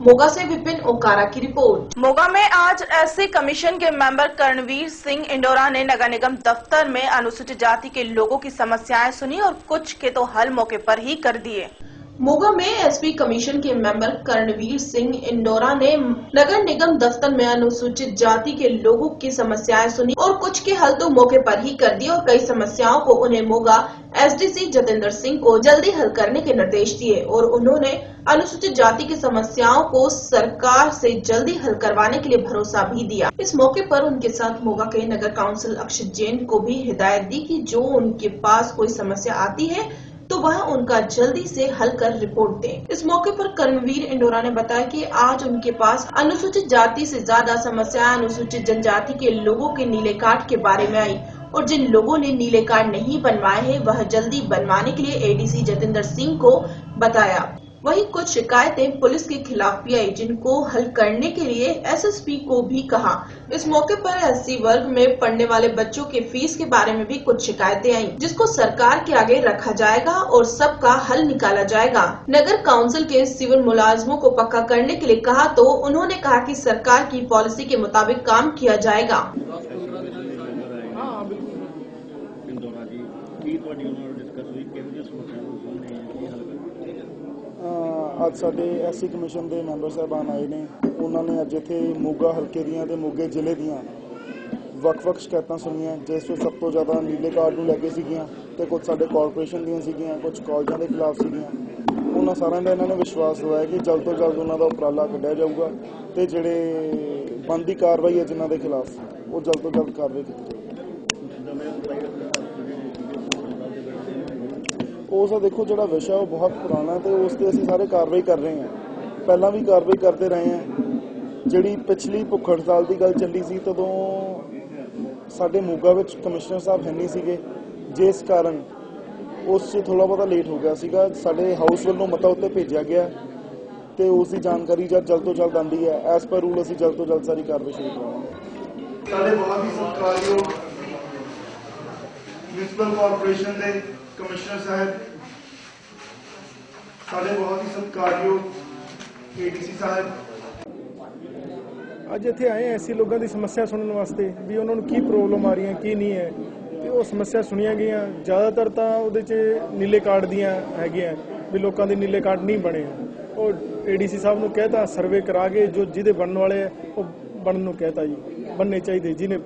मोगा से विपिन ओकारा की रिपोर्ट। मोगा में आज एससी कमीशन के मेंबर कर्णवीर सिंह इंडोरा ने नगर निगम दफ्तर में अनुसूचित जाति के लोगों की समस्याएं सुनी और कुछ के तो हल मौके पर ही कर दिए। मोगा में एसपी कमीशन के मेंबर कर्णवीर सिंह इंडोरा ने नगर निगम दफ्तर में अनुसूचित जाति के लोगों की समस्याएं सुनी और कुछ के हल तो मौके पर ही कर दिए और कई समस्याओं को उन्हें मोगा एसडीसी जतेंद्र सिंह को जल्दी हल करने के निर्देश दिए और उन्होंने अनुसूचित जाति की समस्याओं को सरकार से जल्दी हल करवाने के लिए भरोसा भी दिया। इस मौके पर उनके साथ मोगा के नगर काउंसिल अक्षित जैन को भी हिदायत दी कि जो उनके पास कोई समस्या आती है तो वह उनका जल्दी से हल कर रिपोर्ट दें। इस मौके पर कर्णवीर इंडोरा ने बताया कि आज उनके पास अनुसूचित जाति से ज्यादा समस्या अनुसूचित जनजाति के लोगों के नीले कार्ड के बारे में आई और जिन लोगों ने नीले कार्ड नहीं बनवाए हैं वह जल्दी बनवाने के लिए एडीसी जतेंद्र सिंह को बताया। वहीं कुछ शिकायतें पुलिस के खिलाफ भी आई जिनको हल करने के लिए एसएसपी को भी कहा। इस मौके पर एससी वर्ग में पढ़ने वाले बच्चों के फीस के बारे में भी कुछ शिकायतें आई जिसको सरकार के आगे रखा जाएगा और सबका हल निकाला जाएगा। नगर काउंसिल के सिविल मुलाजमों को पक्का करने के लिए कहा तो उन्होंने कहा कि सरकार की पॉलिसी के मुताबिक काम किया जाएगा। ਅੱਜ ਸਾਡੇ ਐਸਸੀ ਕਮਿਸ਼ਨ ਦੇ ਮੈਂਬਰ ਸਾਹਿਬਾਨ ਆਏ ਨੇ। ਉਹਨਾਂ ਨੇ ਅੱਜ ਇੱਥੇ ਮੋਗਾ ਹਲਕੇ ਦੀਆਂ ਤੇ ਮੋਗੇ ਜ਼ਿਲ੍ਹੇ ਦੀਆਂ ਵੱਖ-ਵੱਖ ਸ਼ਿਕਾਇਤਾਂ ਸੁਣੀਆਂ ਜਿਸ ਵਿੱਚ ਸਭ ਤੋਂ ਜ਼ਿਆਦਾ ਨੀਲੇ ਕਾਰਡ ਨੂੰ ਲੈ ਕੇ ਸੀਗੀਆਂ ਤੇ ਕੁਝ ਸਾਡੇ ਕਾਰਪੋਰੇਸ਼ਨ ਦੀਆਂ ਸੀਗੀਆਂ, ਕੁਝ ਕਾਲਜਾਂ ਦੇ ਖਿਲਾਫ ਸੀਗੀਆਂ। ਉਹਨਾਂ ਸਾਰਿਆਂ ਦਾ ਇਹਨਾਂ ਨੇ ਵਿਸ਼ਵਾਸ ਦਿਵਾਇਆ ਕਿ ਜਲਦ ਤੋਂ ਜਲਦ ਉਹਨਾਂ ਦਾ ਉਪਰਾਲਾ ਕੱਢਿਆ ਜਾਊਗਾ ਤੇ ਜਿਹੜੇ ਬਣਦੀ ਕਾਰਵਾਈ ਹੈ ਜਿਨ੍ਹਾਂ ਦੇ ਖਿਲਾਫ ਉਹ ਜਲਦ ਤੋਂ ਜਲਦ ਕਾਰਵਾਈ ਕੀਤੀ ਜਾਊਗੀ। ਉਸ ਦਾ ਦੇਖੋ ਜਿਹੜਾ ਵਿਸ਼ਾ ਉਹ ਬਹੁਤ ਪੁਰਾਣਾ ਤੇ ਉਸ ਤੇ ਅਸੀਂ ਸਾਰੇ ਕਾਰਵਾਈ ਕਰ ਰਹੇ ਹਾਂ। ਪਹਿਲਾਂ ਵੀ ਕਾਰਵਾਈ ਕਰਦੇ ਰਹੇ ਹਾਂ। ਜਿਹੜੀ ਪਿਛਲੀ ਭੁੱਖ ਹੜਤਾਲ ਦੀ ਗੱਲ ਚੱਲੀ ਸੀ ਤਦੋਂ ਸਾਡੇ ਮੋਗਾ ਵਿੱਚ ਕਮਿਸ਼ਨਰ ਸਾਹਿਬ ਹੈ ਨਹੀਂ ਸੀਗੇ ਜਿਸ ਕਾਰਨ ਉਸ 'ਚ ਥੋੜਾ ਬਹੁਤਾ ਲੇਟ ਹੋ ਗਿਆ ਸੀਗਾ। ਸਾਡੇ ਹਾਊਸ ਵੱਲੋਂ ਮਤਾ ਉੱਤੇ ਭੇਜਿਆ ਗਿਆ ਤੇ ਉਸ ਦੀ ਜਾਣਕਾਰੀ ਜਦ ਜਲਦ ਤੋਂ ਜਲਦ ਆਉਂਦੀ ਹੈ ਐਸ ਪਰ ਰੂਲ ਅਸੀਂ ਜਲਦ ਤੋਂ ਜਲਦ ਸਾਰੀ ਕਾਰਵਾਈ ਸ਼ੁਰੂ ਕਰਾਵਾਂਗੇ। ਸਾਡੇ ਬਹੁਤ ਹੀ ਸਤਿਕਾਰਯੋਗ ਮਿਊਨਿਸਪਲ ਕਾਰਪੋਰੇਸ਼ਨ ਦੇ कमिश्नर साहब, साढ़े बहुत ही सत्कारयोग एडीसी साहब अज इत्थे आए ऐसे लोगों की समस्या सुनने वास्ते भी उन्होंने की प्रॉब्लम आ रही है की नहीं है तो वो समस्या सुनिया गई। ज़्यादातर तो वो नीले कार्ड दियाँ है भी लोगों के नीले कार्ड नहीं बने और एडीसी साहब ने कहता सर्वे करा के जो जिदे बनने वाले है वो बनने कहता जी बनने चाहिए जिन्हें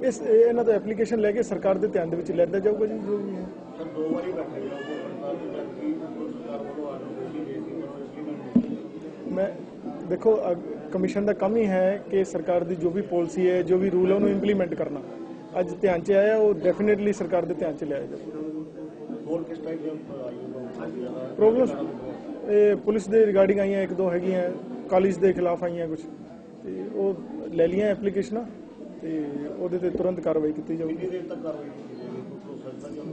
इस इन्हों का एप्लीकेशन लैके सरकार के ध्यान में लिया जाऊगा जी जो भी है। मैं देखो कमीशन का काम ही है कि सरकार की जो भी पॉलिसी है जो भी रूल है उन्होंने इंप्लीमेंट करना अज ध्यान च आया वो डेफिनेटली सरकार के ध्यान च लिया जाएगा। प्रॉब्लम पुलिस के रिगार्डिंग आई एक दो है कॉलेज के खिलाफ आई कुछ वो ले लिया एप्लीकेशन ते तुरंत कार्रवाई की जाएगी।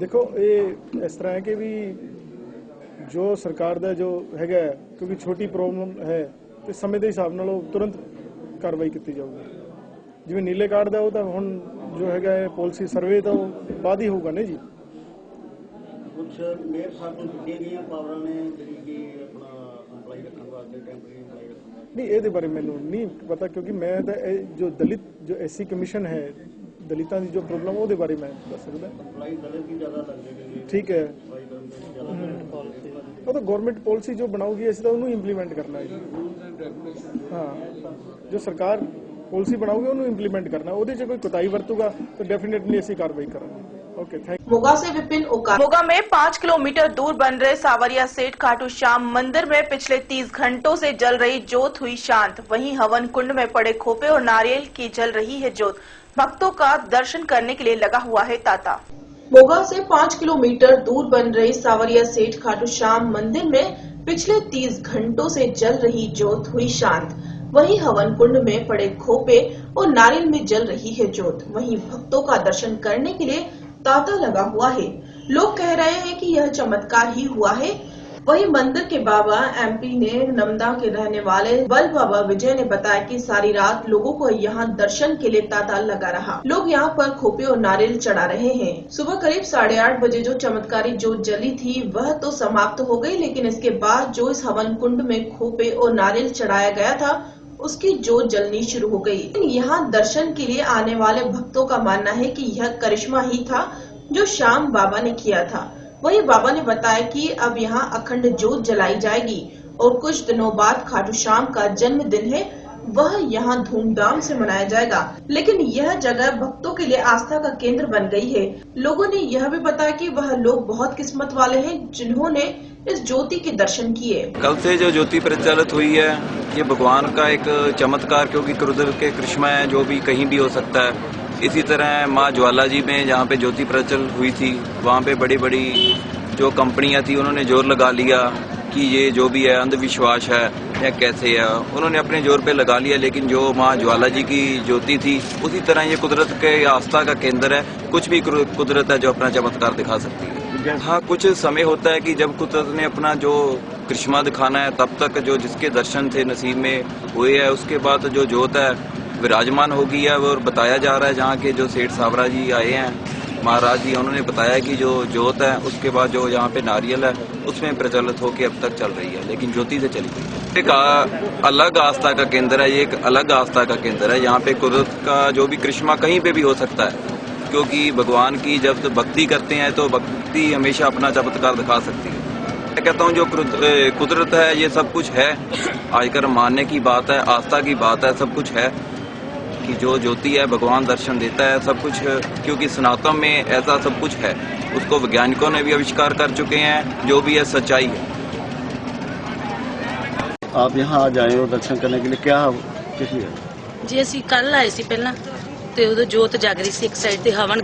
देखो ये इस तरह है कि भी जो सरकार का जो है क्योंकि छोटी प्रॉब्लम है तो समय के हिसाब नाल तुरंत कार्रवाई की जाऊगी। जिवें नीले कार्ड का वो तो हुण जो है पॉलिसी सर्वे तो बाद ही होगा नहीं जी। कुछ मेयर साहब ने दिए गई पावर ने जी अपना एम्प्लॉय रखने वास्ते टेंपरेरी एम्प्लॉय नहीं ये बारे मैंने नहीं पता क्योंकि मैं जो दलित जो एससी कमीशन है दलितों की जो प्रॉब्लम वो बारे मैं दस सकता। ठीक है वो तो गवर्नमेंट पॉलिसी जो बनाऊगी असीं तो उन्होंने इंप्लीमेंट करना है। हाँ जो सरकार पॉलिसी बनाऊगी उन्होंने इंप्लीमेंट करना वो कोई कोताही वरतूगा तो डेफिनेटली असीं कार्रवाई करांगे। मोगा से विपिन ओकार। मोगा में 5 किलोमीटर दूर बन रहे सावरिया सेठ खाटू श्याम मंदिर में पिछले 30 घंटों से जल रही जोत हुई शांत। वहीं हवन कुंड में पड़े खोपे और नारियल की जल रही है जोत। भक्तों का दर्शन करने के लिए लगा हुआ है तांता। मोगा से 5 किलोमीटर दूर बन रही सावरिया सेठ खाटू श्याम मंदिर में पिछले 30 घंटों से जल रही जोत हुई शांत। वहीं हवन कुंड में पड़े खोपे और नारियल में जल रही है जोत। वहीं भक्तों का दर्शन करने के लिए तांता लगा हुआ है। लोग कह रहे हैं कि यह चमत्कार ही हुआ है। वहीं मंदिर के बाबा एमपी ने नमदा के रहने वाले बल बाबा विजय ने बताया कि सारी रात लोगों को यहां दर्शन के लिए तांता लगा रहा। लोग यहां पर खोपे और नारियल चढ़ा रहे हैं। सुबह करीब 8:30 बजे जो चमत्कारी जोत जली थी वह तो समाप्त हो गई, लेकिन इसके बाद जो इस हवन कुंड में खोपे और नारियल चढ़ाया गया था उसकी जोत जलनी शुरू हो गई। यहाँ दर्शन के लिए आने वाले भक्तों का मानना है कि यह करिश्मा ही था जो श्याम बाबा ने किया था। वही बाबा ने बताया कि अब यहाँ अखंड जोत जलाई जाएगी और कुछ दिनों बाद खाटू श्याम का जन्मदिन है, वह यहाँ धूमधाम से मनाया जाएगा। लेकिन यह जगह भक्तों के लिए आस्था का केंद्र बन गई है। लोगों ने यह भी बताया कि वह लोग बहुत किस्मत वाले हैं जिन्होंने इस ज्योति के दर्शन किए। कल से जो ज्योति प्रज्वलित हुई है ये भगवान का एक चमत्कार, क्योंकि कुदरत के करिश्मा है जो भी कहीं भी हो सकता है। इसी तरह माँ ज्वाला जी में जहाँ पे ज्योति प्रज्वलित हुई थी वहाँ पे बड़ी बड़ी जो कंपनियाँ थी उन्होंने जोर लगा लिया कि ये जो भी है अंधविश्वास है या कैसे है, उन्होंने अपने जोर पे लगा लिया। लेकिन जो माँ ज्वाला जी की ज्योति थी उसी तरह ये कुदरत के आस्था का केंद्र है। कुछ भी कुदरत है जो अपना चमत्कार दिखा सकती है। हाँ, कुछ समय होता है कि जब कुदरत ने अपना जो करिश्मा दिखाना है तब तक जो जिसके दर्शन थे नसीब में हुए है, उसके बाद जो जोत है विराजमान होगी है। और बताया जा रहा है जहाँ के जो सेठ सावरा जी आए हैं महाराज जी, उन्होंने बताया कि जो जोत है उसके बाद जो यहाँ पे नारियल है उसमें प्रज्वलित होकर अब तक चल रही है, लेकिन ज्योति से चली गई है। एक अलग आस्था का केंद्र है, ये एक अलग आस्था का केंद्र है। यहाँ पे कुदरत का जो भी करिश्मा कहीं पे भी हो सकता है, क्योंकि भगवान की जब भक्ति करते हैं तो भक्ति हमेशा अपना चमत्कार दिखा सकती है। मैं कहता हूँ जो कुदरत है ये सब कुछ है, आजकल मानने की बात है, आस्था की बात है, सब कुछ है कि जो ज्योति है भगवान दर्शन देता है सब कुछ, क्योंकि सनातन में ऐसा सब कुछ है। उसको वैज्ञानिकों ने भी आविष्कार कर चुके हैं, जो भी है सच्चाई है। आप यहाँ आ जाए हो दर्शन करने के लिए, क्या किस लिए? जी ਅਸੀਂ ਕੱਲ ਆਏ ਸੀ ਪਹਿਲਾਂ ਤੇ ਉਦੋਂ ਜੋਤ ਜਗ ਰਹੀ ਸੀ। ਇੱਕ ਸਾਈਡ ਤੇ ਹਵਨ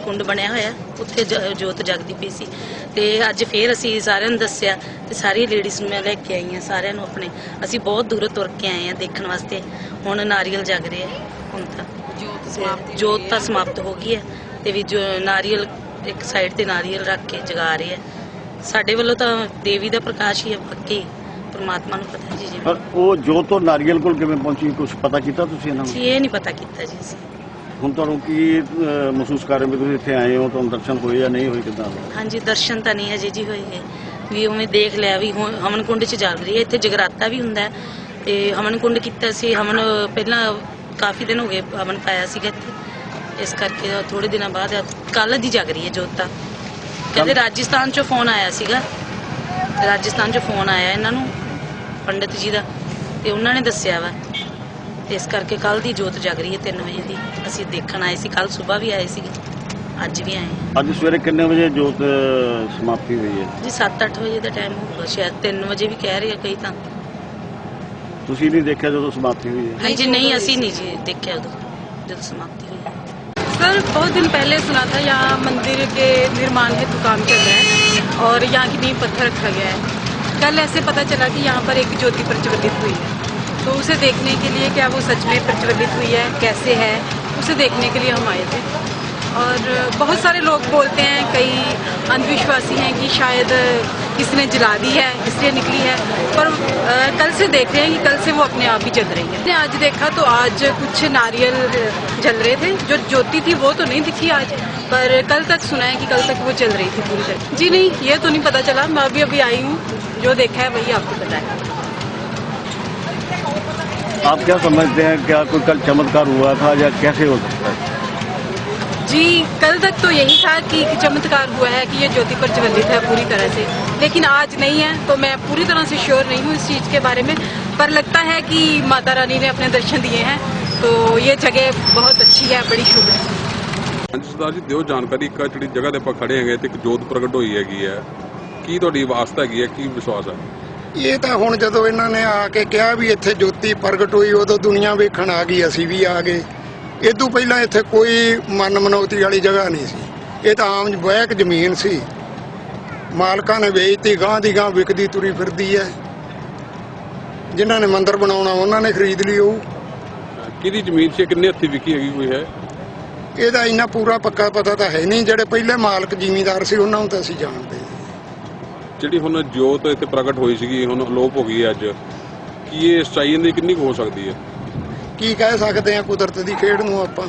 ਕੁੰਡ ਬਣਿਆ ਹੋਇਆ, ਉੱਥੇ ਜੋਤ ਜਗਦੀ ਪਈ ਸੀ ਤੇ ਅੱਜ ਫੇਰ ਅਸੀਂ ਸਾਰਿਆਂ ਨੂੰ ਦੱਸਿਆ ਤੇ ਸਾਰੀ ਲੇਡੀਜ਼ ਨੂੰ ਮੈਂ ਲੈ ਕੇ ਆਈ ਹਾਂ ਸਾਰਿਆਂ ਨੂੰ ਆਪਣੇ। ਅਸੀਂ ਬਹੁਤ ਦੂਰੋਂ ਤੁਰ ਕੇ ਆਏ ਹਾਂ ਦੇਖਣ ਵਾਸਤੇ। ਹੁਣ ਨਾਰੀਅਲ ਜਗ ਰਹੇ ਆ, ਹੁਣ ਤਾਂ ਜੋਤ ਤਾਂ ਸਮਾਪਤ ਹੋ ਗਈ ਹੈ ਤੇ ਵੀ ਜੋ ਨਾਰੀਅਲ ਇੱਕ ਸਾਈਡ ਤੇ ਨਾਰੀਅਲ ਰੱਖ ਕੇ ਜਗਾ ਰਹੇ ਆ। ਸਾਡੇ ਵੱਲੋਂ ਤਾਂ ਦੇਵੀ ਦਾ ਪ੍ਰਕਾਸ਼ ਹੀ ਹੈ, ਬਾਕੀ परमात्मा ਨੂੰ ਪਤਾ ਜੀ। ਜੀ ਪਰ ਉਹ ਜੋਤ ਤੋਂ ਨਾਰੀਅਲ ਕੋਲ ਕਿਵੇਂ ਪਹੁੰਚੀ, ਕੁਝ ਪਤਾ ਕੀਤਾ ਤੁਸੀਂ ਇਹਨਾਂ ਨੂੰ? ਜੀ ਇਹ ਨਹੀਂ ਪਤਾ ਕੀਤਾ ਜੀ ਅਸੀਂ। ਹੁਣ ਤੁਹਾਨੂੰ ਕੀ ਮਹਿਸੂਸ ਕਰ ਰਹੇ ਹੋ, ਤੁਸੀਂ ਇੱਥੇ ਆਏ ਹੋ, ਤੁਹਾਨੂੰ ਦਰਸ਼ਨ ਹੋਏ ਜਾਂ ਨਹੀਂ ਹੋਏ, ਕਿੱਦਾਂ? ਹਾਂਜੀ, ਦਰਸ਼ਨ ਤਾਂ ਨਹੀਂ ਅਜੇ ਜੀ ਹੋਏ ਹੈ, ਵੀ ਉਵੇਂ ਦੇਖ ਲਿਆ ਵੀ ਹਵਨ ਕੁੰਡ 'ਚ ਚੱਲ ਰਹੀ ਹੈ। ਇੱਥੇ ਜਗਰਾਤਾ ਵੀ ਹੁੰਦਾ ਹੈ ਤੇ ਹਵਨ ਕੁੰਡ ਕੀਤਾ ਸੀ। ਹਵਨ ਪਹਿਲਾਂ ਕਾਫੀ ਦਿਨ ਹੋ ਗਏ ਹਵਨ ਪਾਇਆ ਸੀਗਾ ਇੱਥੇ, ਇਸ ਕਰਕੇ ਥੋੜੇ ਦਿਨਾਂ ਬਾਅਦ ਕੱਲ ਦੀ ਜਗ ਰਹੀ ਹੈ ਜੋਤ। ਤਾਂ ਕਹਿੰਦੇ ਰਾਜਸਥਾਨ 'ਚੋਂ ਫੋਨ ਆਇਆ ਸੀਗਾ, ਰਾਜਸਥਾਨ 'ਚੋਂ ਫੋਨ ਆਇਆ ਇਹਨਾਂ ਨੂੰ ਪੰਡਿਤ ਜੀ ਦਾ ਤੇ ਉਹਨਾਂ ਨੇ ਦੱਸਿਆ ਵਾ, ਇਸ ਕਰਕੇ ਕੱਲ ਦੀ ਜੋਤ ਜਗ ਰਹੀ ਹੈ 3 ਵਜੇ ਦੀ। ਅਸੀਂ ਦੇਖਣ ਆਏ ਸੀ, ਕੱਲ ਸਵੇਰ ਵੀ ਆਏ ਸੀਗੇ, ਅੱਜ ਵੀ ਆਏ। ਅੱਜ ਸਵੇਰੇ ਕਿੰਨੇ ਵਜੇ ਜੋਤ ਸਮਾਪਤੀ ਹੋਈ ਹੈ ਜੀ? 7-8 ਵਜੇ ਦਾ ਟਾਈਮ ਹੋਊਗਾ ਸ਼ਾਇਦ, 3 ਵਜੇ ਵੀ ਕਹਿ ਰਹੇ ਆ ਕਈ ਤਾਂ। ਤੁਸੀਂ ਨਹੀਂ ਦੇਖਿਆ ਜਦੋਂ ਸਮਾਪਤੀ हुई है? जी नहीं, ਅਸੀਂ नहीं जी देखा उधर जब समाप्ति हुई है। सर बहुत दिन पहले सुना था यहाँ मंदिर के निर्माण हेतु काम चल रहा है और यहाँ की नींव पत्थर रखा गया है। कल ऐसे पता चला कि यहाँ पर एक ज्योति प्रज्वलित हुई है, तो उसे देखने के लिए, क्या वो सच में प्रज्वलित हुई है, कैसे है, उसे देखने के लिए हम आए थे। और बहुत सारे लोग बोलते हैं, कई अंधविश्वासी हैं कि शायद किसी ने जला दी है इसलिए निकली है, पर कल से देख रहे हैं कि कल से वो अपने आप ही जल रही है। आज देखा तो आज कुछ नारियल जल रहे थे, जो ज्योति थी वो तो नहीं दिखी आज, पर कल तक सुना है कि कल तक वो जल रही थी पूरी तरह। जी नहीं, ये तो नहीं पता चला, मैं अभी आई हूँ, जो देखा है वही आपको पता है। आप क्या समझते हैं, क्या कोई कल चमत्कार हुआ था या कैसे हो सकता है? जी कल तक तो यही था कि चमत्कार हुआ है कि ये ज्योति प्रज्वलित है पूरी तरह से, लेकिन आज नहीं है, तो मैं पूरी तरह से श्योर नहीं हूँ इस चीज़ के बारे में, पर लगता है कि माता रानी ने अपने दर्शन दिए हैं, तो ये जगह बहुत अच्छी है, बड़ी शुभ है। सरदार जी दिओ जानकारी, एक जी जगह पर खड़े हैं एक जोत प्रगट हुई हैगी है, की तुहाडी आस्था हैगी है, की विश्वास है? ਇਹ ਤਾਂ ਹੁਣ ਜਦੋਂ ਇਹਨਾਂ ਨੇ ਆ ਕੇ ਕਿਹਾ ਵੀ ਇੱਥੇ ਜੋਤੀ ਪ੍ਰਗਟ ਹੋਈ, ਉਦੋਂ ਦੁਨੀਆ ਵੇਖਣ ਆ ਗਈ, ਅਸੀਂ ਵੀ ਆ ਗਏ। ਇਦੋਂ ਪਹਿਲਾਂ ਇੱਥੇ ਕੋਈ ਮਨ ਮਨੌਤੀ ਵਾਲੀ ਜਗ੍ਹਾ ਨਹੀਂ ਸੀ, ਇਹ ਤਾਂ ਆਮ ਬੈਕ ਜ਼ਮੀਨ ਸੀ, ਮਾਲਕਾਂ ਨੇ ਵੇਚਤੀ, ਗਾਂ ਦੀ ਗਾਂ ਵਿਕਦੀ ਤੁਰੀ ਫਿਰਦੀ ਹੈ। ਜਿਨ੍ਹਾਂ ਨੇ ਮੰਦਿਰ ਬਣਾਉਣਾ ਉਹਨਾਂ ਨੇ ਖਰੀਦ ਲਈ। ਉਹ ਕਿਹਦੀ ਜ਼ਮੀਨ ਸੀ, ਕਿੰਨੇ ਹੱਥੀ ਵਿਕੀ ਹੈਗੀ ਕੋਈ ਹੈ? ਇਹਦਾ ਇੰਨਾ ਪੂਰਾ ਪੱਕਾ ਪਤਾ ਤਾਂ ਹੈ ਨਹੀਂ, ਜਿਹੜੇ ਪਹਿਲੇ ਮਾਲਕ ਜ਼ਿਮੀਂਦਾਰ ਸੀ ਉਹਨਾਂ ਨੂੰ ਤਾਂ ਅਸੀਂ ਜਾਣਦੇ। ਜਿਹੜੀ ਹੁਣ ਜੋਤ ਇੱਥੇ ਪ੍ਰਗਟ ਹੋਈ ਸੀਗੀ ਹੁਣ ਅਲੋਪ ਹੋ ਗਈ ਹੈ ਅੱਜ, ਕੀ ਇਹ ਸੱਚਾਈ ਦੀ ਕਿੰਨੀ ਹੋ ਸਕਦੀ ਹੈ? ਕੀ ਕਹਿ ਸਕਦੇ ਆ, ਕੁਦਰਤ ਦੀ ਖੇਡ ਨੂੰ ਆਪਾਂ।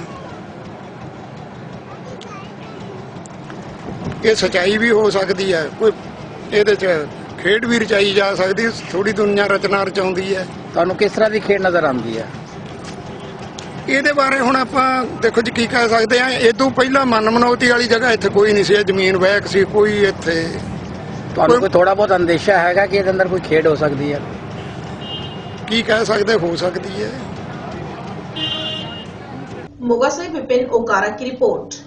ਇਹ ਸੱਚਾਈ ਵੀ ਹੋ ਸਕਦੀ ਹੈ, ਕੋਈ ਇਹਦੇ 'ਚ ਖੇਡ ਵੀ ਰਚਾਈ ਜਾ ਸਕਦੀ, ਥੋੜੀ ਦੁਨੀਆ ਰਚਨਾ ਰਚਾਉਂਦੀ ਹੈ। ਤੁਹਾਨੂੰ ਕਿਸ ਤਰ੍ਹਾਂ ਦੀ ਖੇਡ ਨਜ਼ਰ ਆਉਂਦੀ ਹੈ? ਇਹਦੇ ਬਾਰੇ ਹੁਣ ਆਪਾਂ ਦੇਖੋ ਜੀ ਕੀ ਕਹਿ ਸਕਦੇ ਆ। ਇਹ ਤੋਂ ਪਹਿਲਾਂ ਮਨਮਨੌਤੀ ਵਾਲੀ ਜਗ੍ਹਾ ਇੱਥੇ ਕੋਈ ਨਹੀਂ ਸੀ, ਇਹ ਜ਼ਮੀਨ ਵਹਿਕ ਸੀ, ਕੋਈ ਇੱਥੇ ਤੁਹਾਨੂੰ ਕੋਈ ਥੋੜਾ ਬਹੁਤ ਅੰਦੇਸ਼ਾ ਹੈਗਾ ਕਿ ਇਹਦੇ ਅੰਦਰ ਕੋਈ ਖੇਡ ਹੋ ਸਕਦੀ ਹੈ? ਕੀ ਕਹਿ ਸਕਦੇ, ਹੋ ਸਕਦੀ ਹੈ। मोगा से विपिन ओकारा की रिपोर्ट।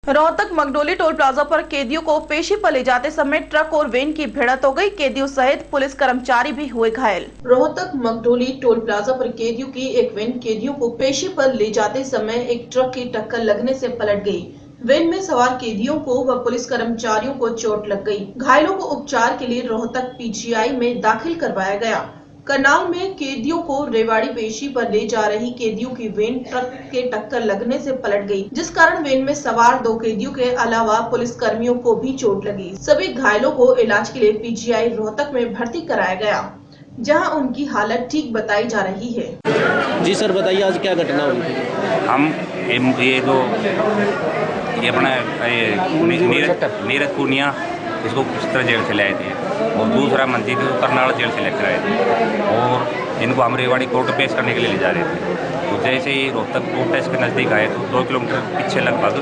रोहतक मगडोली टोल प्लाजा पर कैदियों को पेशी पर ले जाते समय ट्रक और वैन की भिड़ंत हो गई। कैदियों सहित पुलिस कर्मचारी भी हुए घायल। रोहतक मगडोली टोल प्लाजा पर कैदियों की एक वैन कैदियों को पेशी पर ले जाते समय एक ट्रक की टक्कर लगने से पलट गई। वैन में सवार कैदियों को व पुलिस कर्मचारियों को चोट लग गई। घायलों को उपचार के लिए रोहतक पीजीआई में दाखिल करवाया गया। करनाल में कैदियों को रेवाड़ी पेशी पर ले जा रही कैदियों की वैन ट्रक के टक्कर लगने से पलट गई, जिस कारण वैन में सवार 2 कैदियों के अलावा पुलिस कर्मियों को भी चोट लगी। सभी घायलों को इलाज के लिए पीजीआई रोहतक में भर्ती कराया गया, जहां उनकी हालत ठीक बताई जा रही है। जी सर, बताइए आज क्या घटना हुई? हम ये अपना नीरज पूर्णिया इसको किस तरह जेल से लाए थे और दूसरा मंजीत को करनाल जेल से लेकर आए थे और इनको हम रेवाड़ी कोर्ट पेश करने के लिए ले जा रहे थे। तो जैसे ही रोहतक कोर्ट के नज़दीक आए तो 2 किलोमीटर पीछे लगभग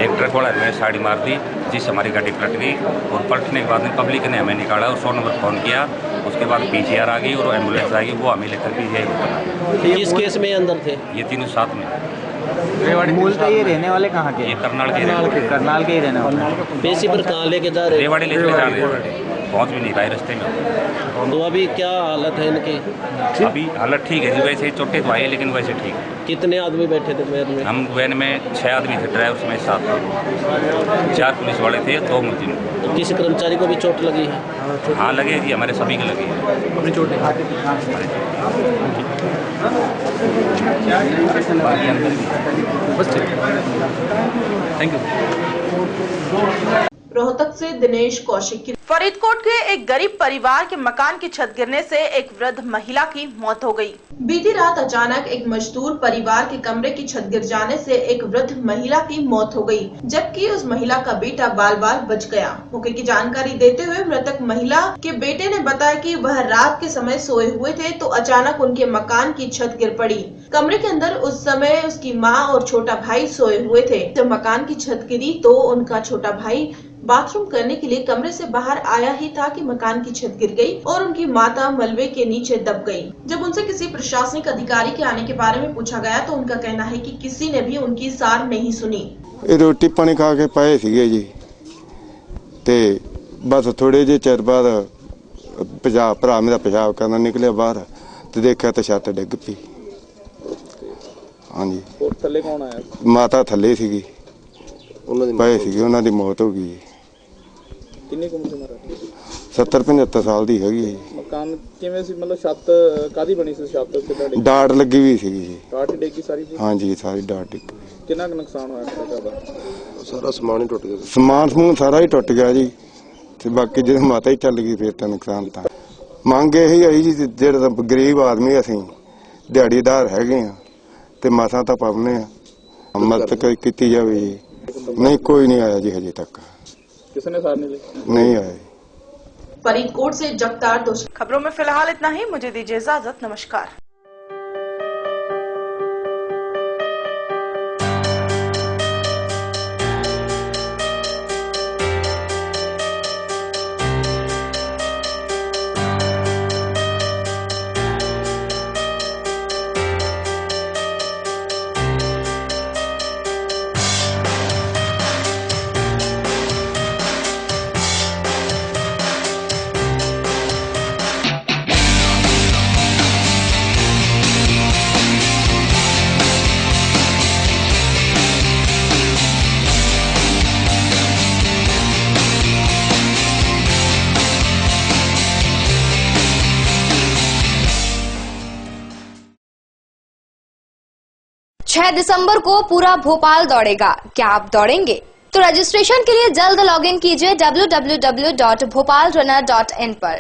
एक ट्रक वाला ने साड़ी मार दी, जिससे हमारी गाड़ी पलट गई और पलटने के बाद में पब्लिक ने हमें निकाला और 100 नंबर फ़ोन किया। उसके बाद पीजीआर आ गई और एम्बुलेंस आ गई, वो हमें लेकर पीजीआई। किस केस में अंदर थे? ये तीनों साथ में। मूलतः ये रहने वाले कहाँ के? ये करनाल के ही रहने वाले। पेशी पर कहाँ लेके जा रहे? रेवाड़ी लेके जा रहे थे, पहुँच भी नहीं पाए रास्ते में। तो अभी क्या हालत है इनकी? अभी हालत ठीक है जी, वैसे चोटें तो आई लेकिन वैसे ठीक है। कितने आदमी बैठे थे वैन में? हम वैन में 6 आदमी थे, ड्राइवर समेत 7 थे, 4 पुलिस वाले थे, 2 मुलजिम। तो किसी कर्मचारी को भी चोट लगी है? हाँ लगे जी, हमारे सभी को लगी है। अपनी चोट है? Thank you. रोहतक से दिनेश कौशिक की। फरीदकोट के एक गरीब परिवार के मकान की छत गिरने से एक वृद्ध महिला की मौत हो गई। बीती रात अचानक एक मजदूर परिवार के कमरे की छत गिर जाने से एक वृद्ध महिला की मौत हो गई, जबकि उस महिला का बेटा बाल बाल बच गया। मौके की जानकारी देते हुए मृतक महिला के बेटे ने बताया कि वह रात के समय सोए हुए थे तो अचानक उनके मकान की छत गिर पड़ी। कमरे के अंदर उस समय उसकी माँ और छोटा भाई सोए हुए थे। जब मकान की छत गिरी तो उनका छोटा भाई बाथरूम करने के लिए कमरे से बाहर आया ही था कि मकान की छत गिर गई और उनकी माता मलबे के नीचे दब गई। जब उनसे किसी प्रशासनिक अधिकारी के आने के बारे में पूछा गया तो उनका कहना है कि किसी ने भी उनकी सार नहीं सुनी। रोटी पानी खा के पाए सीगे जी, ते बस थोड़े जे चेर बाद भरा मेरा पेशाब करना निकलिया बाहर ते देखा तो छत डिग पई। हाँ जी। थल्ले कौन आया? माता थल्ले सीगी, पए सीगे, उन्हां दी मौत हो गई। किन्नी उम्र से मरा? 70-75 साल दी हैगी जी। मकान किवें सी, मतलब छत कादी बनी सी? छत ते डाट लगी हुई सीगी जी। डाट ही डिगी सारी? हाँ जी, सारी डाट डिग। कितना नुकसान होया घरदा? सारा समान ही टुट गया। समान सारा ही टुट गया जी, ते बाकी जो माता ही चल गई फिर तो नुकसान था। मंग यही आई जी, जेड़ा गरीब आदमी असीं दिहाड़ीदार हैगे आ ते मसां तां पाउने आ, मदद कीती जावे जी। नहीं, कोई नहीं आया जी हजे तक। किसने सार नहीं ली? नहीं आया। फरीदकोट से जगतार दोषी। खबरों में फिलहाल इतना ही, मुझे दीजिए इजाजत। नमस्कार। दिसंबर को पूरा भोपाल दौड़ेगा। क्या आप दौड़ेंगे? तो रजिस्ट्रेशन के लिए जल्द लॉगिन कीजिए www.bhopalrunner.in पर।